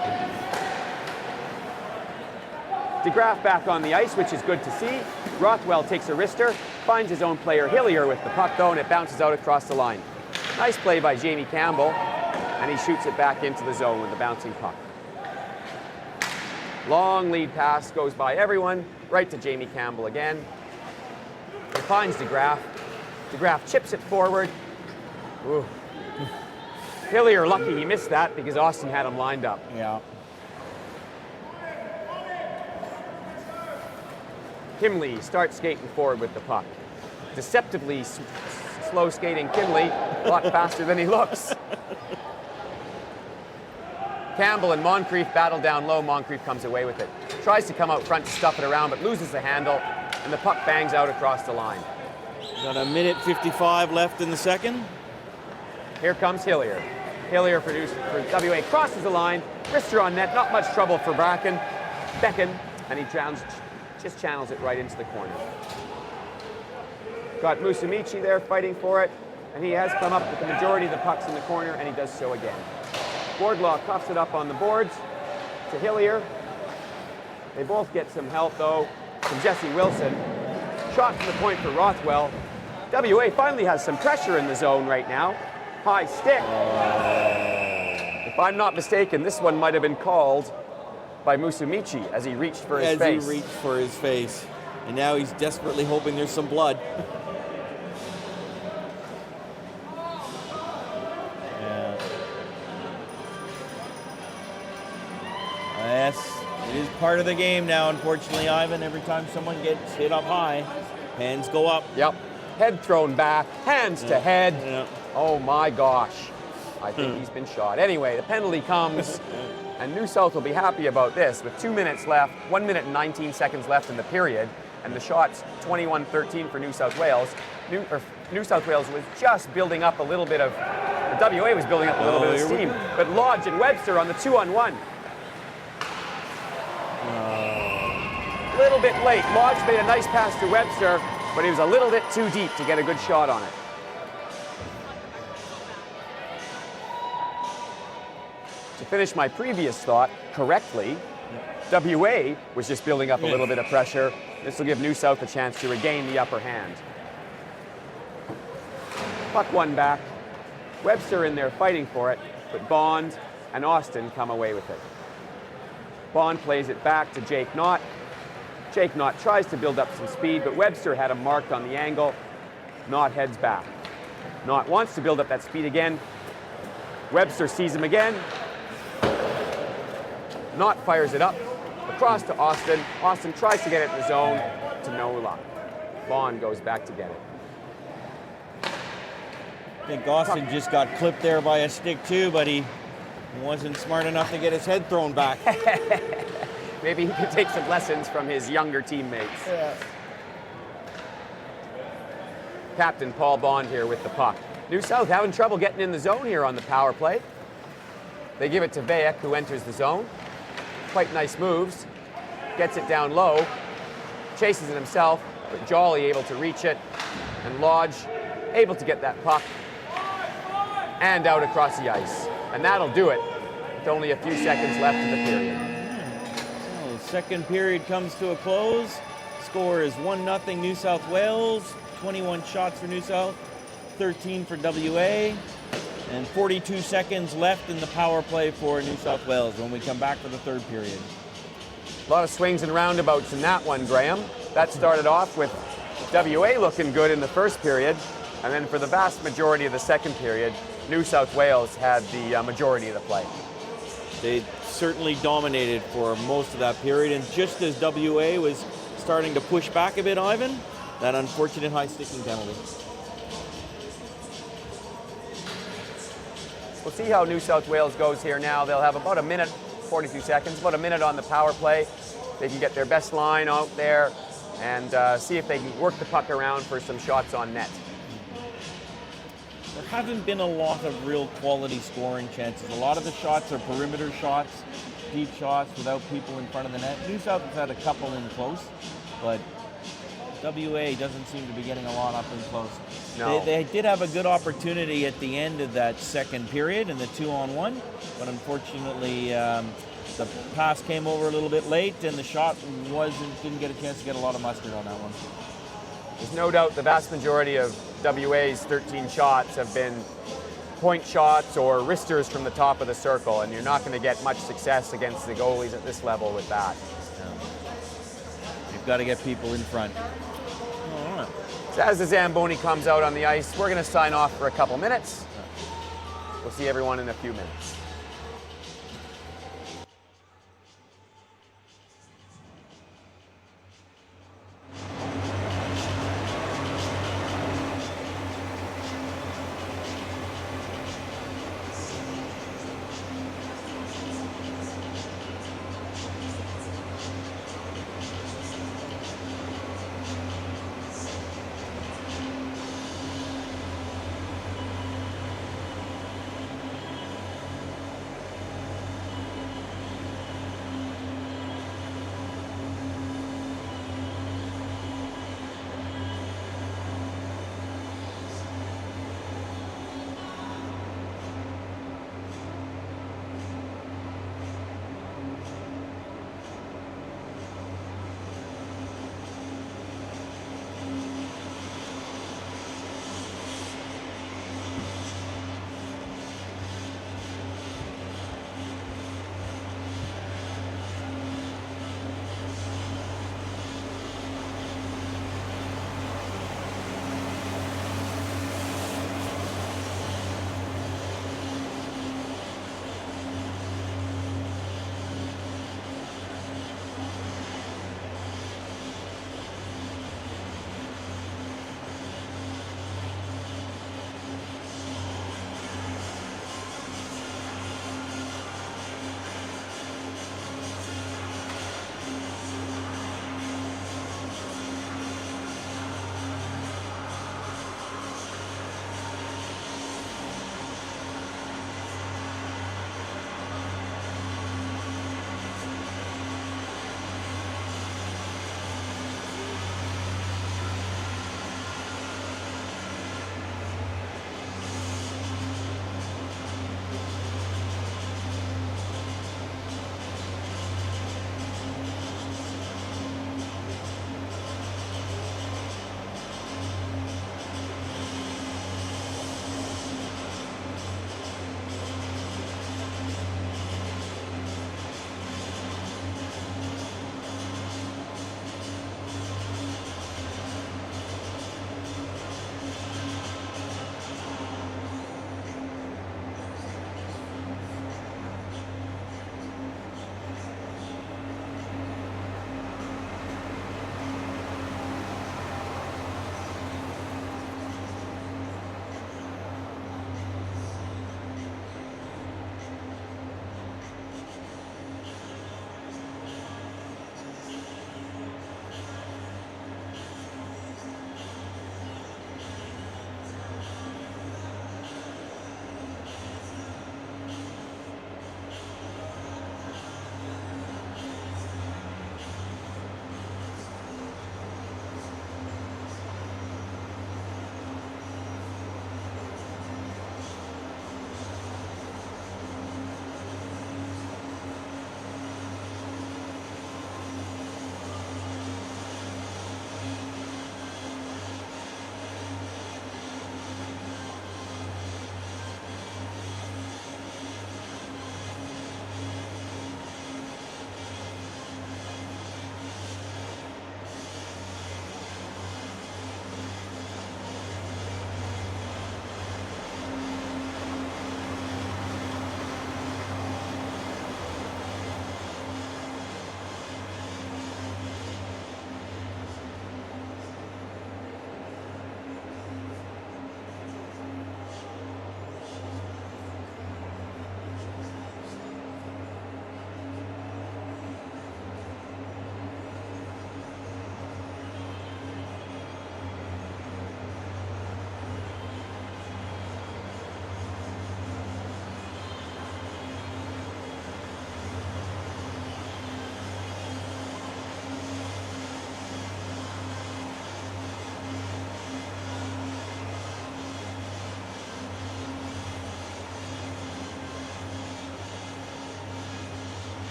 DeGraff back on the ice, which is good to see. Rothwell takes a wrister, finds his own player Hillier with the puck, though, and it bounces out across the line. Nice play by Jamie Campbell. And he shoots it back into the zone with the bouncing puck. Long lead pass goes by everyone, right to Jamie Campbell again. He finds DeGraff. DeGraff chips it forward. Ooh. Hillier lucky he missed that because Austin had him lined up. Yeah. Kimley starts skating forward with the puck. Deceptively slow skating Kimley, a lot faster than he looks. Campbell and Moncrief battle down low. Moncrief comes away with it. Tries to come out front to stuff it around, but loses the handle, and the puck bangs out across the line. Got a minute 55 left in the second. Here comes Hillier. Hillier for WA crosses the line. Wrister on net, not much trouble for Becken, and he just channels it right into the corner. Got Musumeci there fighting for it, and he has come up with the majority of the pucks in the corner, and he does so again. Wardlaw cuffs it up on the boards to Hillier. They both get some help, though, from Jesse Wilson. Shot from the point for Rothwell. WA finally has some pressure in the zone right now. High stick. If I'm not mistaken, this one might have been called by Musumeci as he reached for his face. As he reached for his face. And now he's desperately hoping there's some blood. Yes, it is part of the game now, unfortunately, Ivan. Every time someone gets hit up high, hands go up. Yep. Head thrown back, hands to head. Yeah. Oh my gosh. I think he's been shot. Anyway, the penalty comes, and New South will be happy about this. With 2 minutes left, 1 minute and 19 seconds left in the period, and the shot's 21-13 for New South Wales. New South Wales was just building up a little bit of, the WA was building up a little bit of steam. But Lodge and Webster on the 2-on-1. A little bit late. Lodge made a nice pass to Webster, but he was a little bit too deep to get a good shot on it. To finish my previous thought correctly, WA was just building up a little bit of pressure. This will give New South a chance to regain the upper hand. Puck one back. Webster in there fighting for it, but Bond and Austin come away with it. Bond plays it back to Jake Knott. Jake Knott tries to build up some speed, but Webster had him marked on the angle. Knott heads back. Knott wants to build up that speed again. Webster sees him again. Knott fires it up, across to Austin. Austin tries to get it in the zone, to no luck. Bond goes back to get it. I think Austin just got clipped there by a stick too, but he wasn't smart enough to get his head thrown back. Maybe he could take some lessons from his younger teammates. Yeah. Captain Paul Bond here with the puck. New South having trouble getting in the zone here on the power play. They give it to Vajek, who enters the zone. Quite nice moves. Gets it down low. Chases it himself, but Jolly able to reach it. And Lodge able to get that puck and out across the ice. And that'll do it with only a few seconds left in the period. Second period comes to a close. Score is 1-0 New South Wales. 21 shots for New South, 13 for WA, and 42 seconds left in the power play for New South Wales when we come back for the third period. A lot of swings and roundabouts in that one, Graham. That started off with WA looking good in the first period, and then for the vast majority of the second period, New South Wales had the majority of the play. They certainly dominated for most of that period, and just as WA was starting to push back a bit, Ivan, that unfortunate high sticking penalty. We'll see how New South Wales goes here now. They'll have about a minute, 42 seconds, about a minute on the power play. They can get their best line out there and see if they can work the puck around for some shots on net. There haven't been a lot of real quality scoring chances. A lot of the shots are perimeter shots, deep shots without people in front of the net. New South has had a couple in close, but WA doesn't seem to be getting a lot up in close. No. They did have a good opportunity at the end of that second period in the 2-on-1, but unfortunately the pass came over a little bit late and the shot didn't get a chance to get a lot of mustard on that one. There's no doubt the vast majority of WA's 13 shots have been point shots or wristers from the top of the circle, and you're not going to get much success against the goalies at this level with that. You've got to get people in front. All right. So as the Zamboni comes out on the ice, we're going to sign off for a couple minutes. We'll see everyone in a few minutes.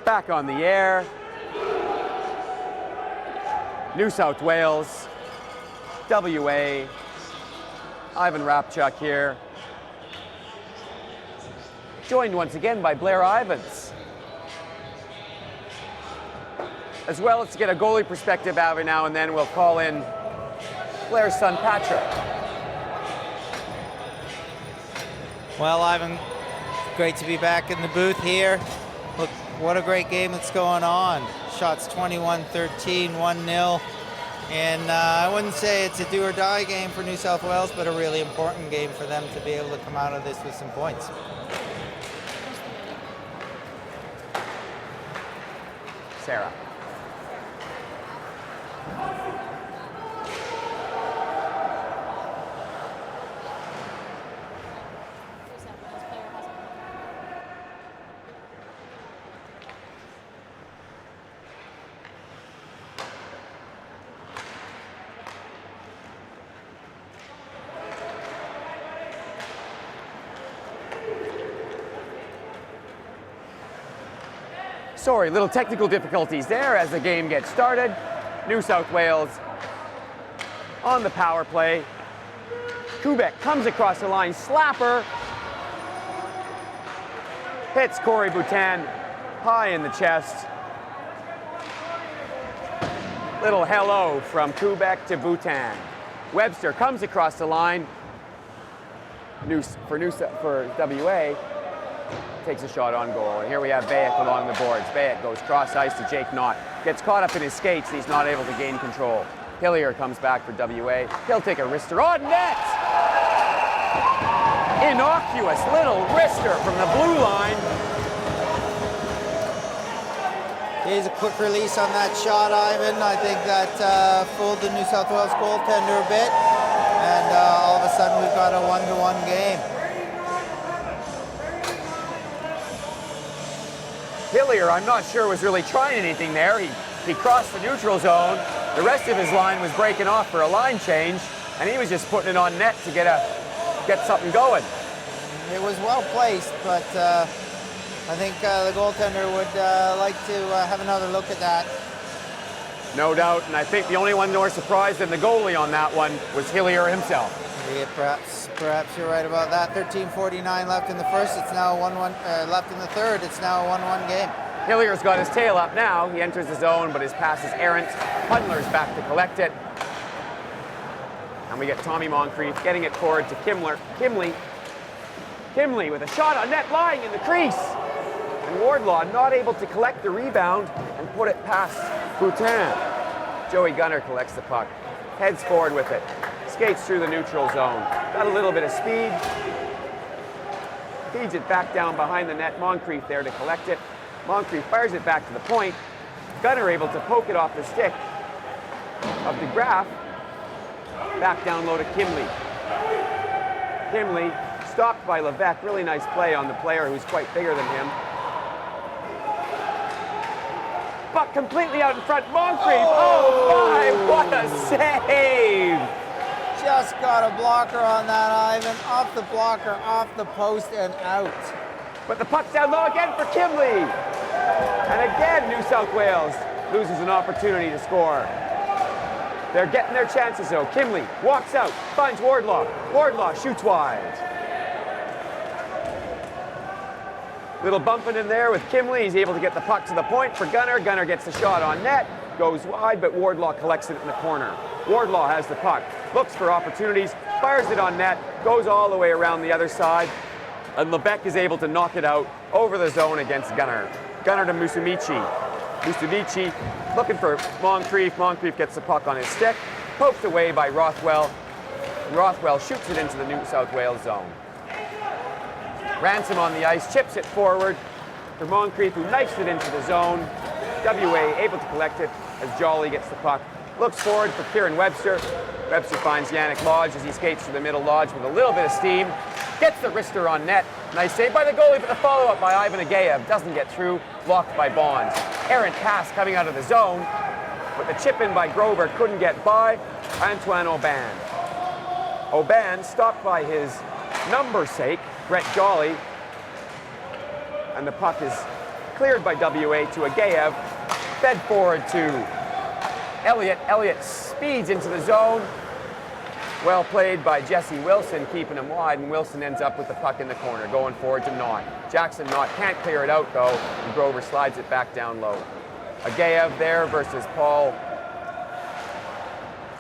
Back on the air. New South Wales, WA. Ivan Rapchuk here. Joined once again by Blair Ivans. As well as to get a goalie perspective every now and then, we'll call in Blair's son, Patrick. Well, Ivan, great to be back in the booth here. Look, what a great game that's going on. Shots 21-13, 1-0. And I wouldn't say it's a do or die game for New South Wales, but a really important game for them to be able to come out of this with some points. Sarah. Sorry, little technical difficulties there as the game gets started. New South Wales on the power play. Kubek comes across the line, slapper. Hits Corey Boutin high in the chest. Little hello from Kubek to Boutin. Webster comes across the line. For WA. Takes a shot on goal. And here we have Bayek along the boards. Bayek goes cross ice to Jake Knott. Gets caught up in his skates and he's not able to gain control. Hillier comes back for WA. He'll take a wrister on net! Innocuous little wrister from the blue line. Here's a quick release on that shot, Ivan. I think that fooled the New South Wales goaltender a bit. And all of a sudden we've got a 1-1 game. Hillier, I'm not sure, was really trying anything there. He crossed the neutral zone. The rest of his line was breaking off for a line change, and he was just putting it on net to get something going. It was well placed, but I think the goaltender would like to have another look at that. No doubt, and I think the only one more surprised than the goalie on that one was Hillier himself. Yeah, perhaps you're right about that. 13:49 left in the first. It's now 1-1 left in the third. It's now a 1-1 game. Hillier's got his tail up now. He enters the zone, but his pass is errant. Hundler's back to collect it. And we get Tommy Moncrief getting it forward to Kimley. Kimley with a shot on net lying in the crease. And Wardlaw not able to collect the rebound and put it past Boutin. Joey Gunner collects the puck. Heads forward with it. Skates through the neutral zone. Got a little bit of speed. Feeds it back down behind the net. Moncrief there to collect it. Moncrief fires it back to the point. Gunner able to poke it off the stick of DeGraff. Back down low to Kimley. Kimley stopped by Levesque. Really nice play on the player who's quite bigger than him. Puck completely out in front. Moncrief. Oh my, what a save! Just got a blocker on that, Ivan. Off the blocker, off the post, and out. But the puck's down low again for Kimley. And again, New South Wales loses an opportunity to score. They're getting their chances though. Kimley walks out, finds Wardlaw. Wardlaw shoots wide. Little bumping in there with Kimley. He's able to get the puck to the point for Gunner. Gunner gets the shot on net, goes wide, but Wardlaw collects it in the corner. Wardlaw has the puck, looks for opportunities, fires it on net, goes all the way around the other side, and Lebec is able to knock it out over the zone against Gunner. Gunner to Musumeci. Musumeci looking for Moncrief. Moncrief gets the puck on his stick, poked away by Rothwell. Rothwell shoots it into the New South Wales zone. Ransom on the ice, chips it forward for Moncrief, who knifes it into the zone. WA able to collect it as Jolly gets the puck. Looks forward for Kieran Webster. Webster finds Yannick Lodge as he skates through the middle. Lodge with a little bit of steam. Gets the wrister on net. Nice save by the goalie, but the follow-up by Ivan Ageyev doesn't get through. Blocked by Bonds. Errant pass coming out of the zone, but the chip in by Grover couldn't get by Antoine Aubin. Aubin stopped by his numbersake, Brett Jolly, and the puck is cleared by WA to Ageyev, fed forward to Elliott. Elliott speeds into the zone. Well played by Jesse Wilson, keeping him wide, and Wilson ends up with the puck in the corner, going forward to Knott. Jackson Knott can't clear it out, though, and Grover slides it back down low. Ageyev there versus Paul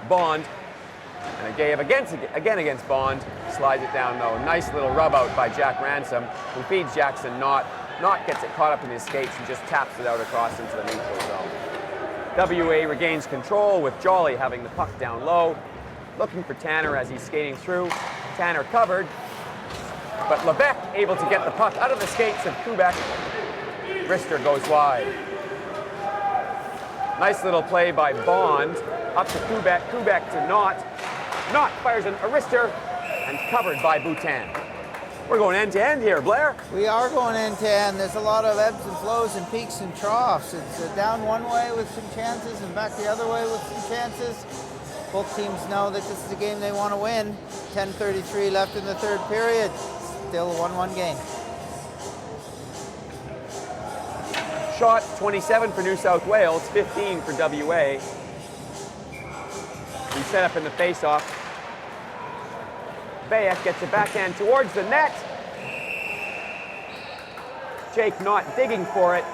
Bond. And Ageyev again against Bond, slides it down low. Nice little rub out by Jack Ransom, who feeds Jackson Knott. Knott gets it caught up in his skates and just taps it out across into the neutral zone. WA regains control with Jolly having the puck down low. Looking for Tanner as he's skating through. Tanner covered, but Lebec able to get the puck out of the skates of Kubek. Rister goes wide. Nice little play by Bond. Up to Kubek, Kubek to Knott. Knott fires a Rister and covered by Boutin. We're going end to end here, Blair. We are going end to end. There's a lot of ebbs and flows and peaks and troughs. It's down one way with some chances and back the other way with some chances. Both teams know that this is a game they want to win. 10:33 left in the third period. Still a 1-1 game. Shot 27 for New South Wales, 15 for WA. We set up in the face-off. Bayek gets a backhand towards the net. Jake Knott digging for it.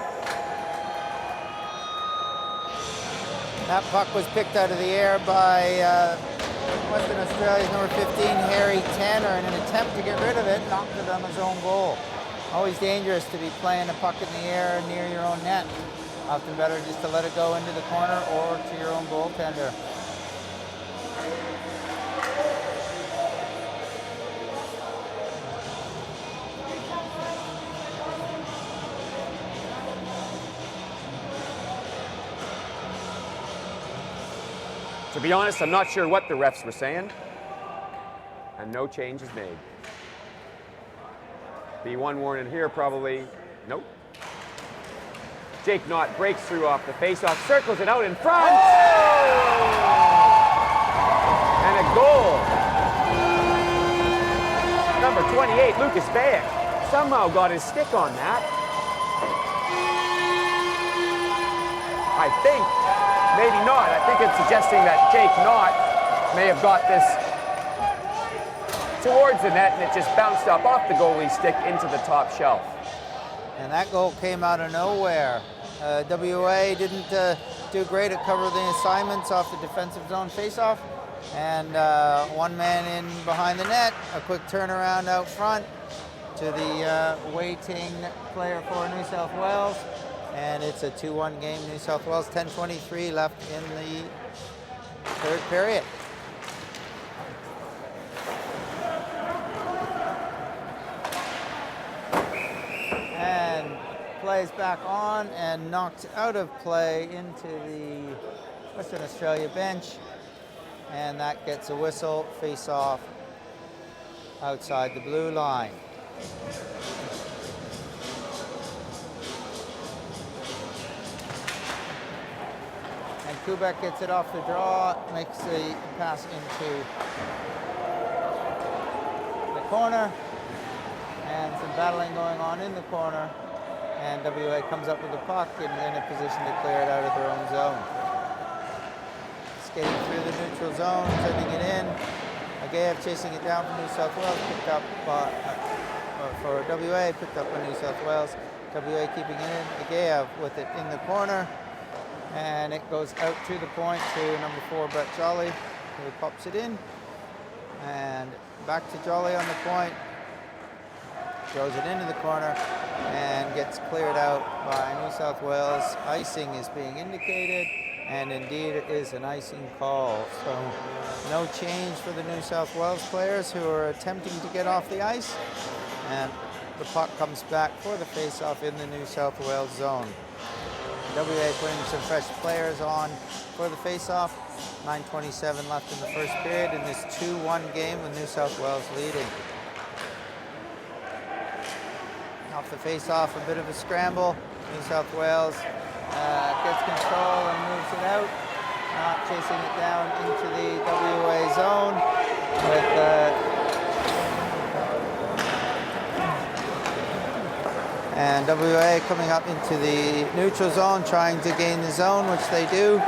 That puck was picked out of the air by Western Australia's number 15, Harry Tanner, in an attempt to get rid of it, knocked it on his own goal. Always dangerous to be playing a puck in the air near your own net. Often better just to let it go into the corner or to your own goaltender. To be honest, I'm not sure what the refs were saying, and no change is made. B1 warning here, probably. Nope. Jake Knott breaks through off the faceoff, circles it out in front. And a goal. Number 28, Lucas Bayek, somehow got his stick on that. I think, maybe not. I think it's suggesting that Jake Knott may have got this towards the net and it just bounced up off the goalie's stick into the top shelf. And that goal came out of nowhere. WA didn't do great at covering the assignments off the defensive zone faceoff. And one man in behind the net, a quick turnaround out front to the waiting player for New South Wales. And it's a 2-1 game, New South Wales, 10:23 left in the third period. And plays back on and knocked out of play into the Western Australia bench. And that gets a whistle, face off outside the blue line. And Kubek gets it off the draw, makes the pass into the corner. And some battling going on in the corner. And WA comes up with the puck and in a position to clear it out of their own zone. Skating through the neutral zone, sending it in. Agayev chasing it down from New South Wales, picked up for WA, picked up by New South Wales. WA keeping it in. Agayev with it in the corner. And it goes out to the point to number 4, Brett Jolly, who pops it in. And back to Jolly on the point. Throws it into the corner and gets cleared out by New South Wales. Icing is being indicated, and indeed it is an icing call. So no change for the New South Wales players who are attempting to get off the ice. And the puck comes back for the face-off in the New South Wales zone. WA putting some fresh players on for the face-off. 9:27 left in the first period in this 2-1 game with New South Wales leading. Off the face-off, a bit of a scramble. New South Wales gets control and moves it out. Not chasing it down into the WA zone and WA coming up into the neutral zone, trying to gain the zone, which they do.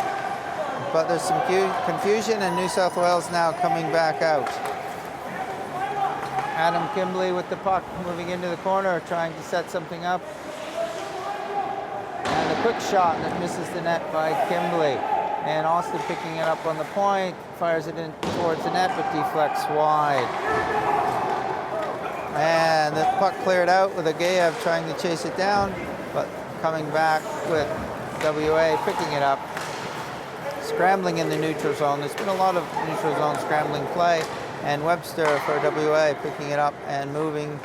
But there's some confusion, and New South Wales now coming back out. Adam Kimbley with the puck, moving into the corner, trying to set something up. And a quick shot that misses the net by Kimbley. And Austin picking it up on the point, fires it in towards the net, but deflects wide. And the puck cleared out with Agayev trying to chase it down, but coming back with WA picking it up. Scrambling in the neutral zone. There's been a lot of neutral zone scrambling play. And Webster for WA picking it up and moving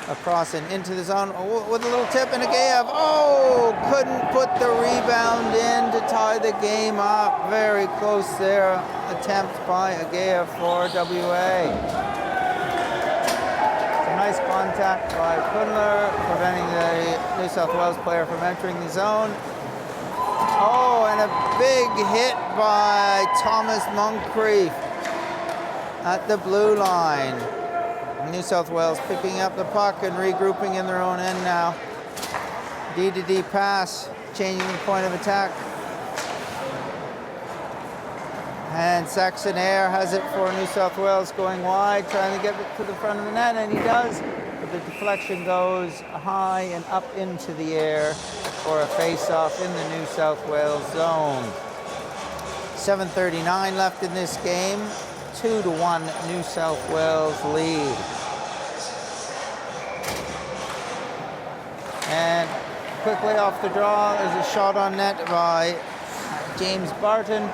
across and into the zone with a little tip, and Agayev, couldn't put the rebound in to tie the game up. Very close there, attempt by Agayev for WA. Some nice contact by Kudler, preventing the New South Wales player from entering the zone. And a big hit by Thomas Moncrief at the blue line. New South Wales picking up the puck and regrouping in their own end now. D-to-D pass, changing the point of attack. And Saxon Air has it for New South Wales, going wide, trying to get it to the front of the net, and he does. But the deflection goes high and up into the air for a face-off in the New South Wales zone. 7:39 left in this game. 2-1 New South Wales lead. And quickly off the draw is a shot on net by James Barton.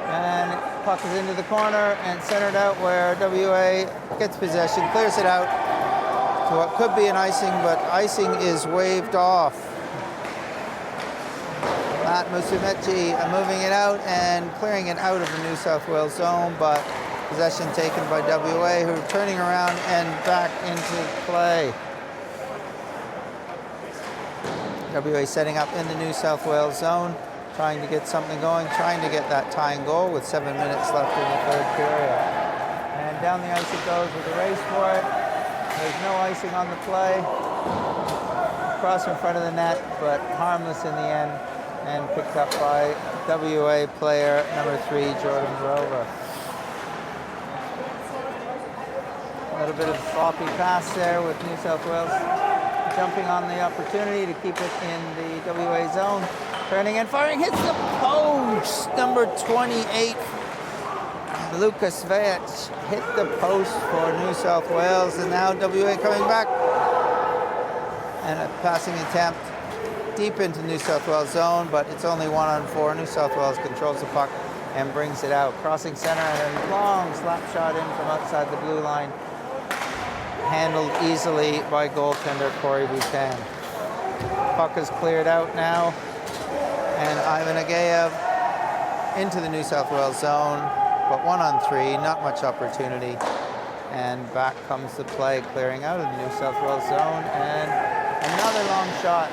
And puck is into the corner and centered out where WA gets possession, clears it out to what could be an icing, but icing is waved off. Matt Musumeci moving it out and clearing it out of the New South Wales zone, but possession taken by WA, who are turning around and back into play. WA setting up in the New South Wales zone, trying to get something going, trying to get that tying goal with 7 minutes left in the third period. And down the ice it goes with a race for it. There's no icing on the play. Cross in front of the net, but harmless in the end, and picked up by WA player number 3, Jordan Grover. A little bit of a sloppy pass there with New South Wales jumping on the opportunity to keep it in the WA zone. Turning and firing, hits the post. Number 28, Lucas Vech, hit the post for New South Wales, and now WA coming back. And a passing attempt deep into New South Wales zone, but it's only 1-on-4. New South Wales controls the puck and brings it out. Crossing center and a long slap shot in from outside the blue line. Handled easily by goaltender Corey Boutin. Puck is cleared out now, and Ivan Agayev into the New South Wales zone, but 1-on-3, not much opportunity. And back comes the play, clearing out of the New South Wales zone, and another long shot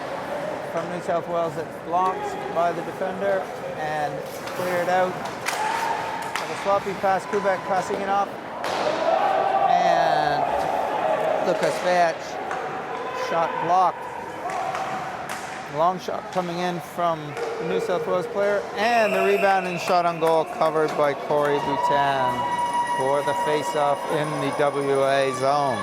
from New South Wales that's blocked by the defender and cleared out. With a sloppy pass, Kubek passing it up, and Lucas Vech, shot blocked. Long shot coming in from the New South Wales player, and the rebound and shot on goal covered by Corey Boutin for the face-off in the WA zone.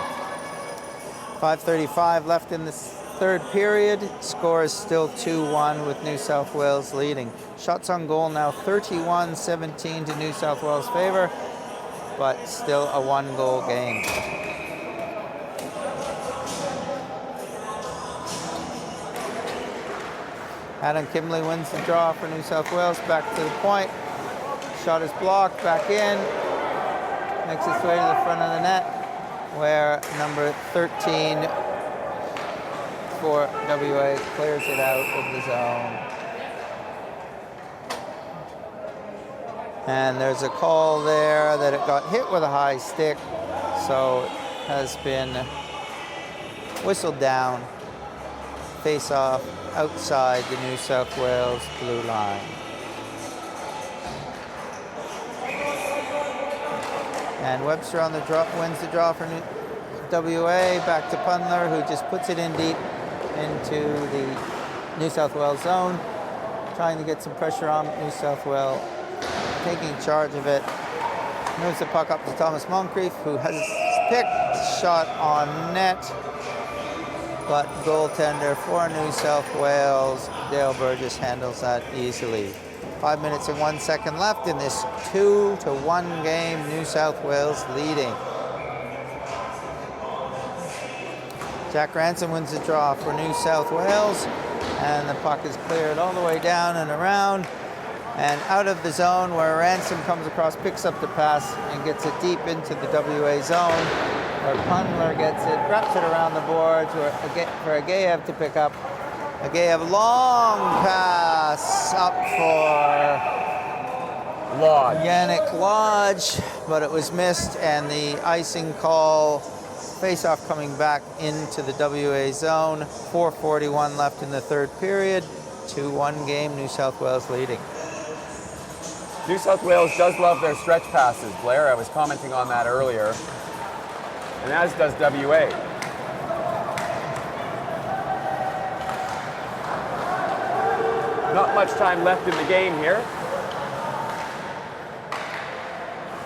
5:35 left in this third period. Score is still 2-1 with New South Wales leading. Shots on goal now 31-17 to New South Wales' favor, but still a one-goal game. Adam Kimley wins the draw for New South Wales. Back to the point. Shot is blocked, back in. Makes its way to the front of the net, where number 13 for WA clears it out of the zone. And there's a call there that it got hit with a high stick, so it has been whistled down. Face off outside the New South Wales blue line. And Webster on the draw, wins the draw for WA. Back to Pundler, who just puts it in deep into the New South Wales zone, trying to get some pressure on New South Wales, taking charge of it. Moves the puck up to Thomas Moncrief, who has picked shot on net, but goaltender for New South Wales, Dale Burgess, handles that easily. 5 minutes and 1 second left in this 2-1 game, New South Wales leading. Jack Ransom wins the draw for New South Wales, and the puck is cleared all the way down and around and out of the zone, where Ransom comes across, picks up the pass, and gets it deep into the WA zone, where Pundler gets it, wraps it around the boards for Agayev to pick up. Agayev, long pass up for Lodge. Yannick Lodge, but it was missed, and the icing call, face-off coming back into the WA zone. 4:41 left in the third period. 2-1 game, New South Wales leading. New South Wales does love their stretch passes, Blair. I was commenting on that earlier. And as does WA. Not much time left in the game here.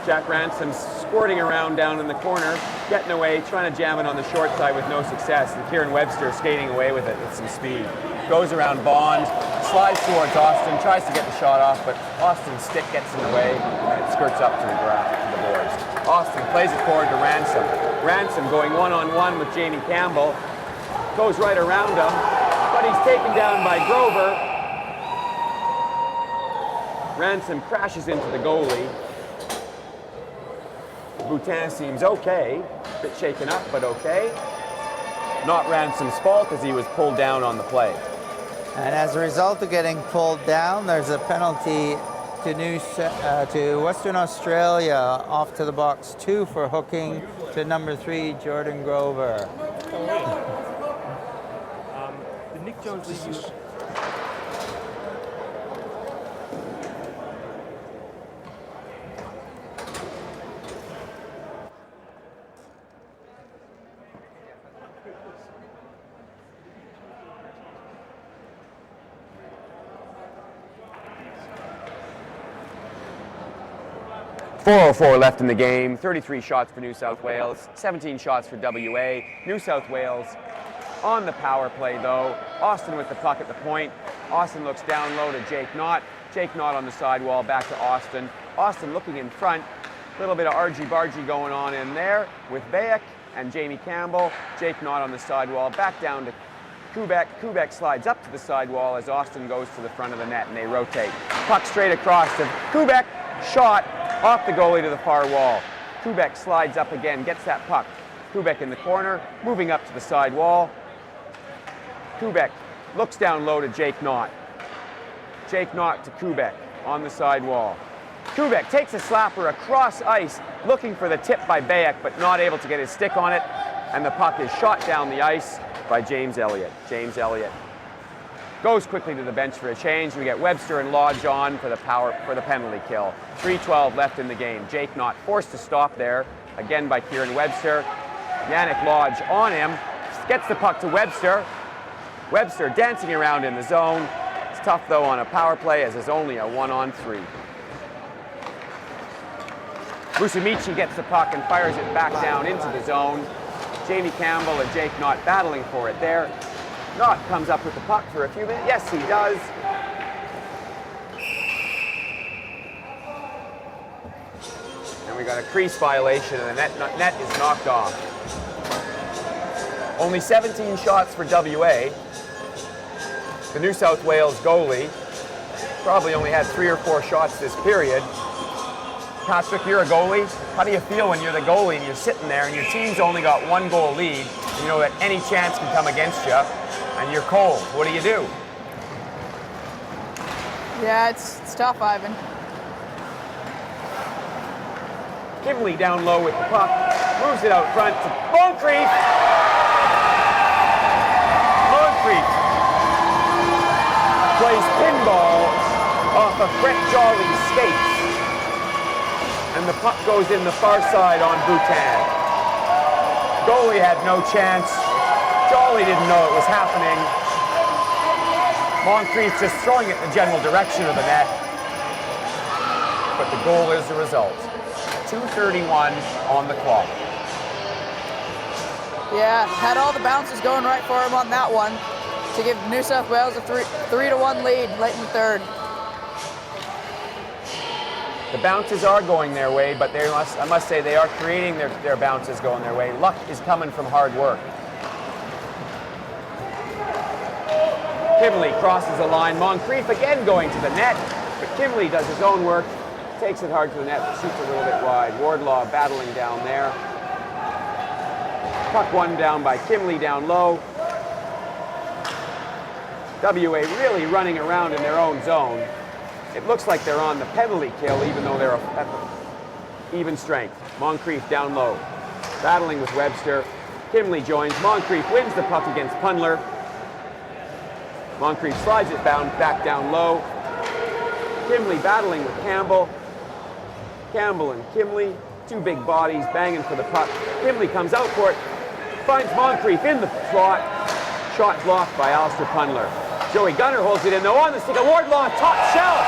Jack Ransom's squirting around down in the corner, getting away, trying to jam it on the short side with no success. And Kieran Webster skating away with it with some speed. Goes around Bond, slides towards Austin, tries to get the shot off, but Austin's stick gets in the way and it skirts up to the ground, to the boards. Austin plays it forward to Ransom. Ransom going one-on-one with Jamie Campbell. Goes right around him, but he's taken down by Grover. Ransom crashes into the goalie. Boutin seems okay, a bit shaken up, but okay. Not Ransom's fault, as he was pulled down on the play. And as a result of getting pulled down, there's a penalty to Western Australia, off to the box 2 for hooking to number 3, Jordan Grover. Did Nick Jones leave you? 4:04 left in the game, 33 shots for New South Wales, 17 shots for WA. New South Wales on the power play though. Austin with the puck at the point. Austin looks down low to Jake Knott. Jake Knott on the sidewall, back to Austin. Austin looking in front. A little bit of argy-bargy going on in there with Bayek and Jamie Campbell. Jake Knott on the sidewall, back down to Kubek. Kubek slides up to the sidewall as Austin goes to the front of the net and they rotate. Puck straight across to Kubek. Shot off the goalie to the far wall. Kubek slides up again, gets that puck. Kubek in the corner, moving up to the side wall. Kubek looks down low to Jake Knott. Jake Knott to Kubek on the side wall. Kubek takes a slapper across ice, looking for the tip by Bayek, but not able to get his stick on it, and the puck is shot down the ice by James Elliott. James Elliott goes quickly to the bench for a change. We get Webster and Lodge on for the penalty kill. 3:12 left in the game. Jake Knott forced to stop there, again by Kieran Webster. Yannick Lodge on him, gets the puck to Webster. Webster dancing around in the zone. It's tough though on a power play as it's only a 1-on-3. Musumeci gets the puck and fires it back down into the zone. Jamie Campbell and Jake Knott battling for it there. Knott comes up with the puck for a few minutes. Yes, he does. And we got a crease violation and the net is knocked off. Only 17 shots for WA. The New South Wales goalie probably only had 3 or 4 shots this period. Patrick, you're a goalie. How do you feel when you're the goalie and you're sitting there and your team's only got 1-goal lead? You know that any chance can come against you and you're cold. What do you do? Yeah, it's tough, Ivan. Kimley down low with the puck, moves it out front to Moncrief. Moncrief plays pinball off of Brett Jolly's skates. And the puck goes in the far side on Bhutan. Goalie had no chance. Jolly didn't know it was happening. Moncrief just throwing it in the general direction of the net. But the goal is the result. 2:31 on the clock. Yeah, had all the bounces going right for him on that one to give New South Wales a 3-1 lead late in the third. The bounces are going their way, but I must say they are creating their bounces going their way. Luck is coming from hard work. Kimley crosses the line. Moncrief again going to the net, but Kimley does his own work, takes it hard to the net, but shoots a little bit wide. Wardlaw battling down there. Puck one down by Kimley down low. WA really running around in their own zone. It looks like they're on the penalty kill, even though they're at even strength. Moncrief down low, battling with Webster. Kimley joins. Moncrief wins the puck against Pundler. Moncrief slides it back down low. Kimley battling with Campbell. Campbell and Kimley, two big bodies banging for the puck. Kimley comes out for it, finds Moncrief in the slot. Shot blocked by Alistair Pundler. Joey Gunner holds it in though on the stick of Wardlaw, top shelf.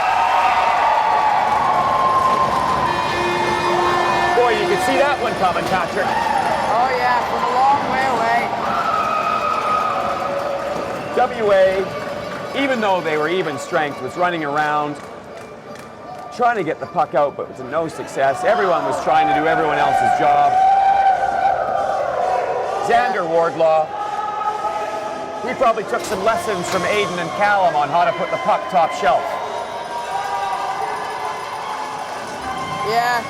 Boy, you can see that one coming, Patrick. Oh yeah, from a long way away. WA, even though they were even strength, was running around, trying to get the puck out, but to no success. Everyone was trying to do everyone else's job. Xander Wardlaw, he probably took some lessons from Aiden and Callum on how to put the puck top shelf. Yeah,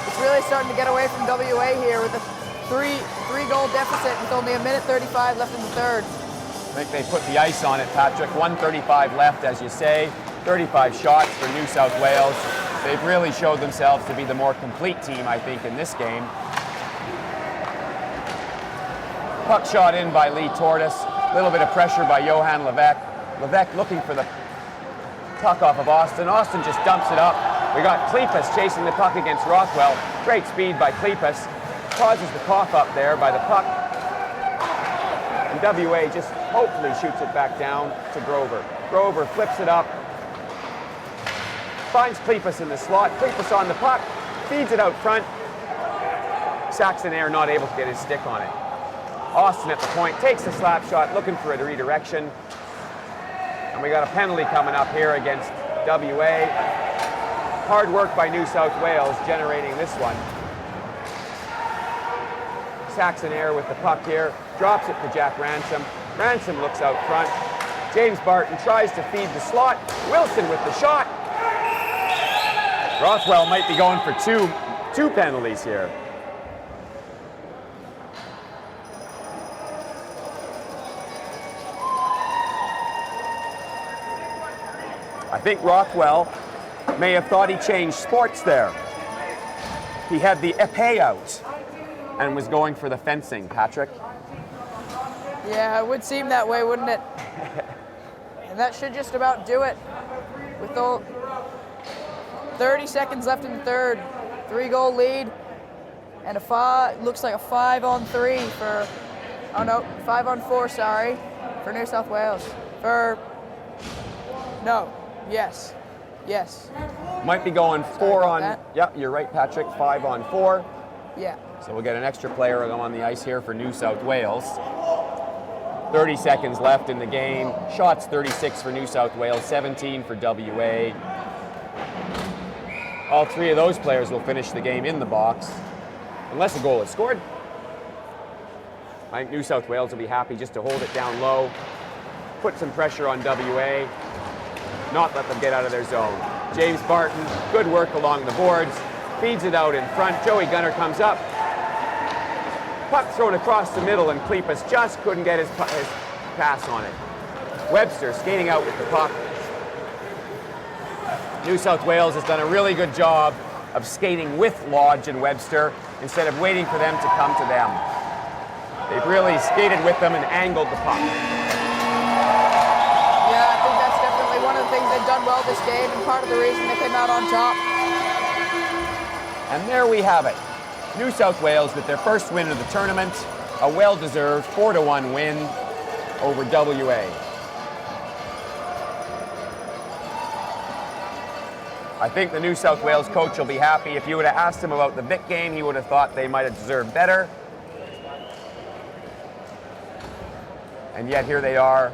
it's really starting to get away from WA here with a three-goal deficit with only 1:35 left in the third. I think they put the ice on it, Patrick. 1:35 left, as you say. 35 shots for New South Wales. They've really showed themselves to be the more complete team, I think, in this game. Puck shot in by Lee Tortoise. A little bit of pressure by Johan Levesque. Levesque looking for the puck off of Austin. Austin just dumps it up. We got Klefas chasing the puck against Rothwell. Great speed by Klefas. Causes the cough up there by the puck. And WA just hopefully shoots it back down to Grover. Grover flips it up. Finds Klefas in the slot. Klefas on the puck. Feeds it out front. Saxon Air not able to get his stick on it. Austin at the point, takes the slap shot, looking for a redirection. And we got a penalty coming up here against WA. Hard work by New South Wales generating this one. Saxon Air with the puck here, drops it to Jack Ransom. Ransom looks out front. James Barton tries to feed the slot. Wilson with the shot. Rothwell might be going for two penalties here. I think Rothwell may have thought he changed sports there. He had the épée out and was going for the fencing, Patrick. Yeah, it would seem that way, wouldn't it? And that should just about do it. With the 30 seconds left in the third, 3-goal lead, and looks like a 5-on-3 for, oh no, 5-on-4, sorry, For New South Wales. Yes. Might be going Sorry 4 about on. that. Yep, you're right, Patrick. 5 on 4. Yeah. So we'll get an extra player on the ice here for New South Wales. 30 seconds left in the game. Shots 36 for New South Wales, 17 for WA. All 3 of those players will finish the game in the box, unless a goal is scored. I think New South Wales will be happy just to hold it down low, put some pressure on WA, not let them get out of their zone. James Barton, good work along the boards, feeds it out in front. Joey Gunner comes up. Puck thrown across the middle, and Klefas just couldn't get his pass on it. Webster skating out with the puck. New South Wales has done a really good job of skating with Lodge and Webster instead of waiting for them to come to them. They've really skated with them and angled the puck. Yeah, I think that's definitely one of the things they've done well this game and part of the reason they came out on top. And there we have it. New South Wales with their first win of the tournament, a well-deserved 4-1 win over WA. I think the New South Wales coach will be happy. If you would have asked him about the Vic game, he would have thought they might have deserved better. And yet here they are,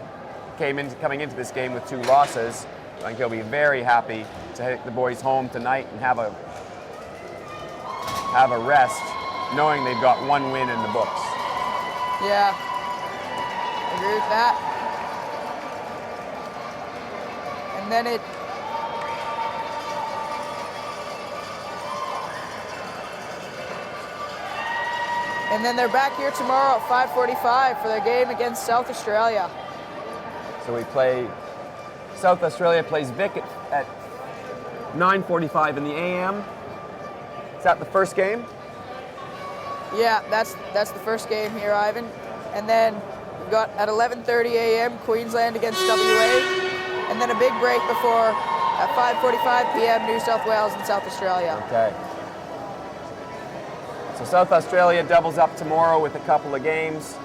coming into this game with 2 losses. I think he'll be very happy to take the boys home tonight and have a rest, knowing they've got 1 win in the books. Yeah, agree with that. And then they're back here tomorrow at 5:45 for their game against South Australia. So we play, South Australia plays Vic at 9:45 in the AM. Is that the first game? Yeah, that's the first game here, Ivan. And then we've got at 11:30 a.m. Queensland against WA, and then a big break before at 5:45 p.m. New South Wales and South Australia. Okay. So South Australia doubles up tomorrow with a couple of games.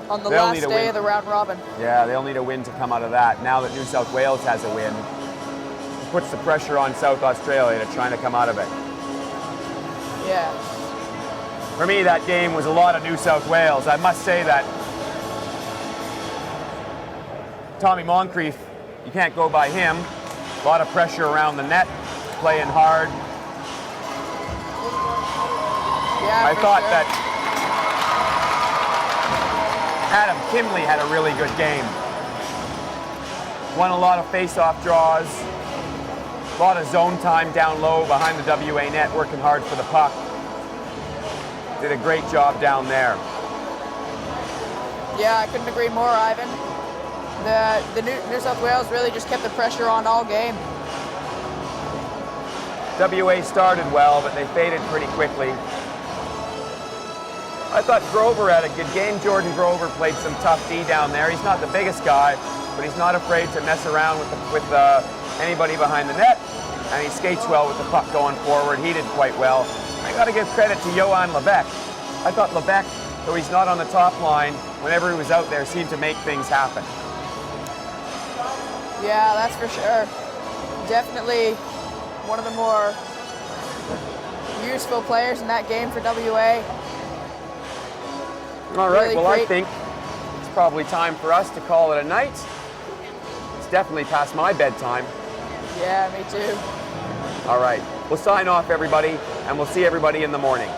On the They'll last need a day win. of the round robin. Yeah, they'll need a win to come out of that. Now that New South Wales has a win, it puts the pressure on South Australia to try to come out of it. Yeah. For me, that game was a lot of New South Wales. I must say that Tommy Moncrief, you can't go by him. A lot of pressure around the net, playing hard. Yeah, I for thought sure. that Adam Kimley had a really good game. Won a lot of face-off draws. A lot of zone time down low behind the WA net, working hard for the puck. Did a great job down there. Yeah, I couldn't agree more, Ivan. The New South Wales really just kept the pressure on all game. WA started well, but they faded pretty quickly. I thought Grover had a good game. Jordan Grover played some tough D down there. He's not the biggest guy, but he's not afraid to mess around with anybody behind the net, and he skates well with the puck going forward. He did quite well. I got to give credit to Johan Levesque. I thought Levesque, though he's not on the top line, whenever he was out there, seemed to make things happen. Yeah, that's for sure. Definitely one of the more useful players in that game for WA. All right, Really well, I great. think it's probably time for us to call it a night. It's definitely past my bedtime. Yeah, me too. All right, we'll sign off, everybody, and we'll see everybody in the morning.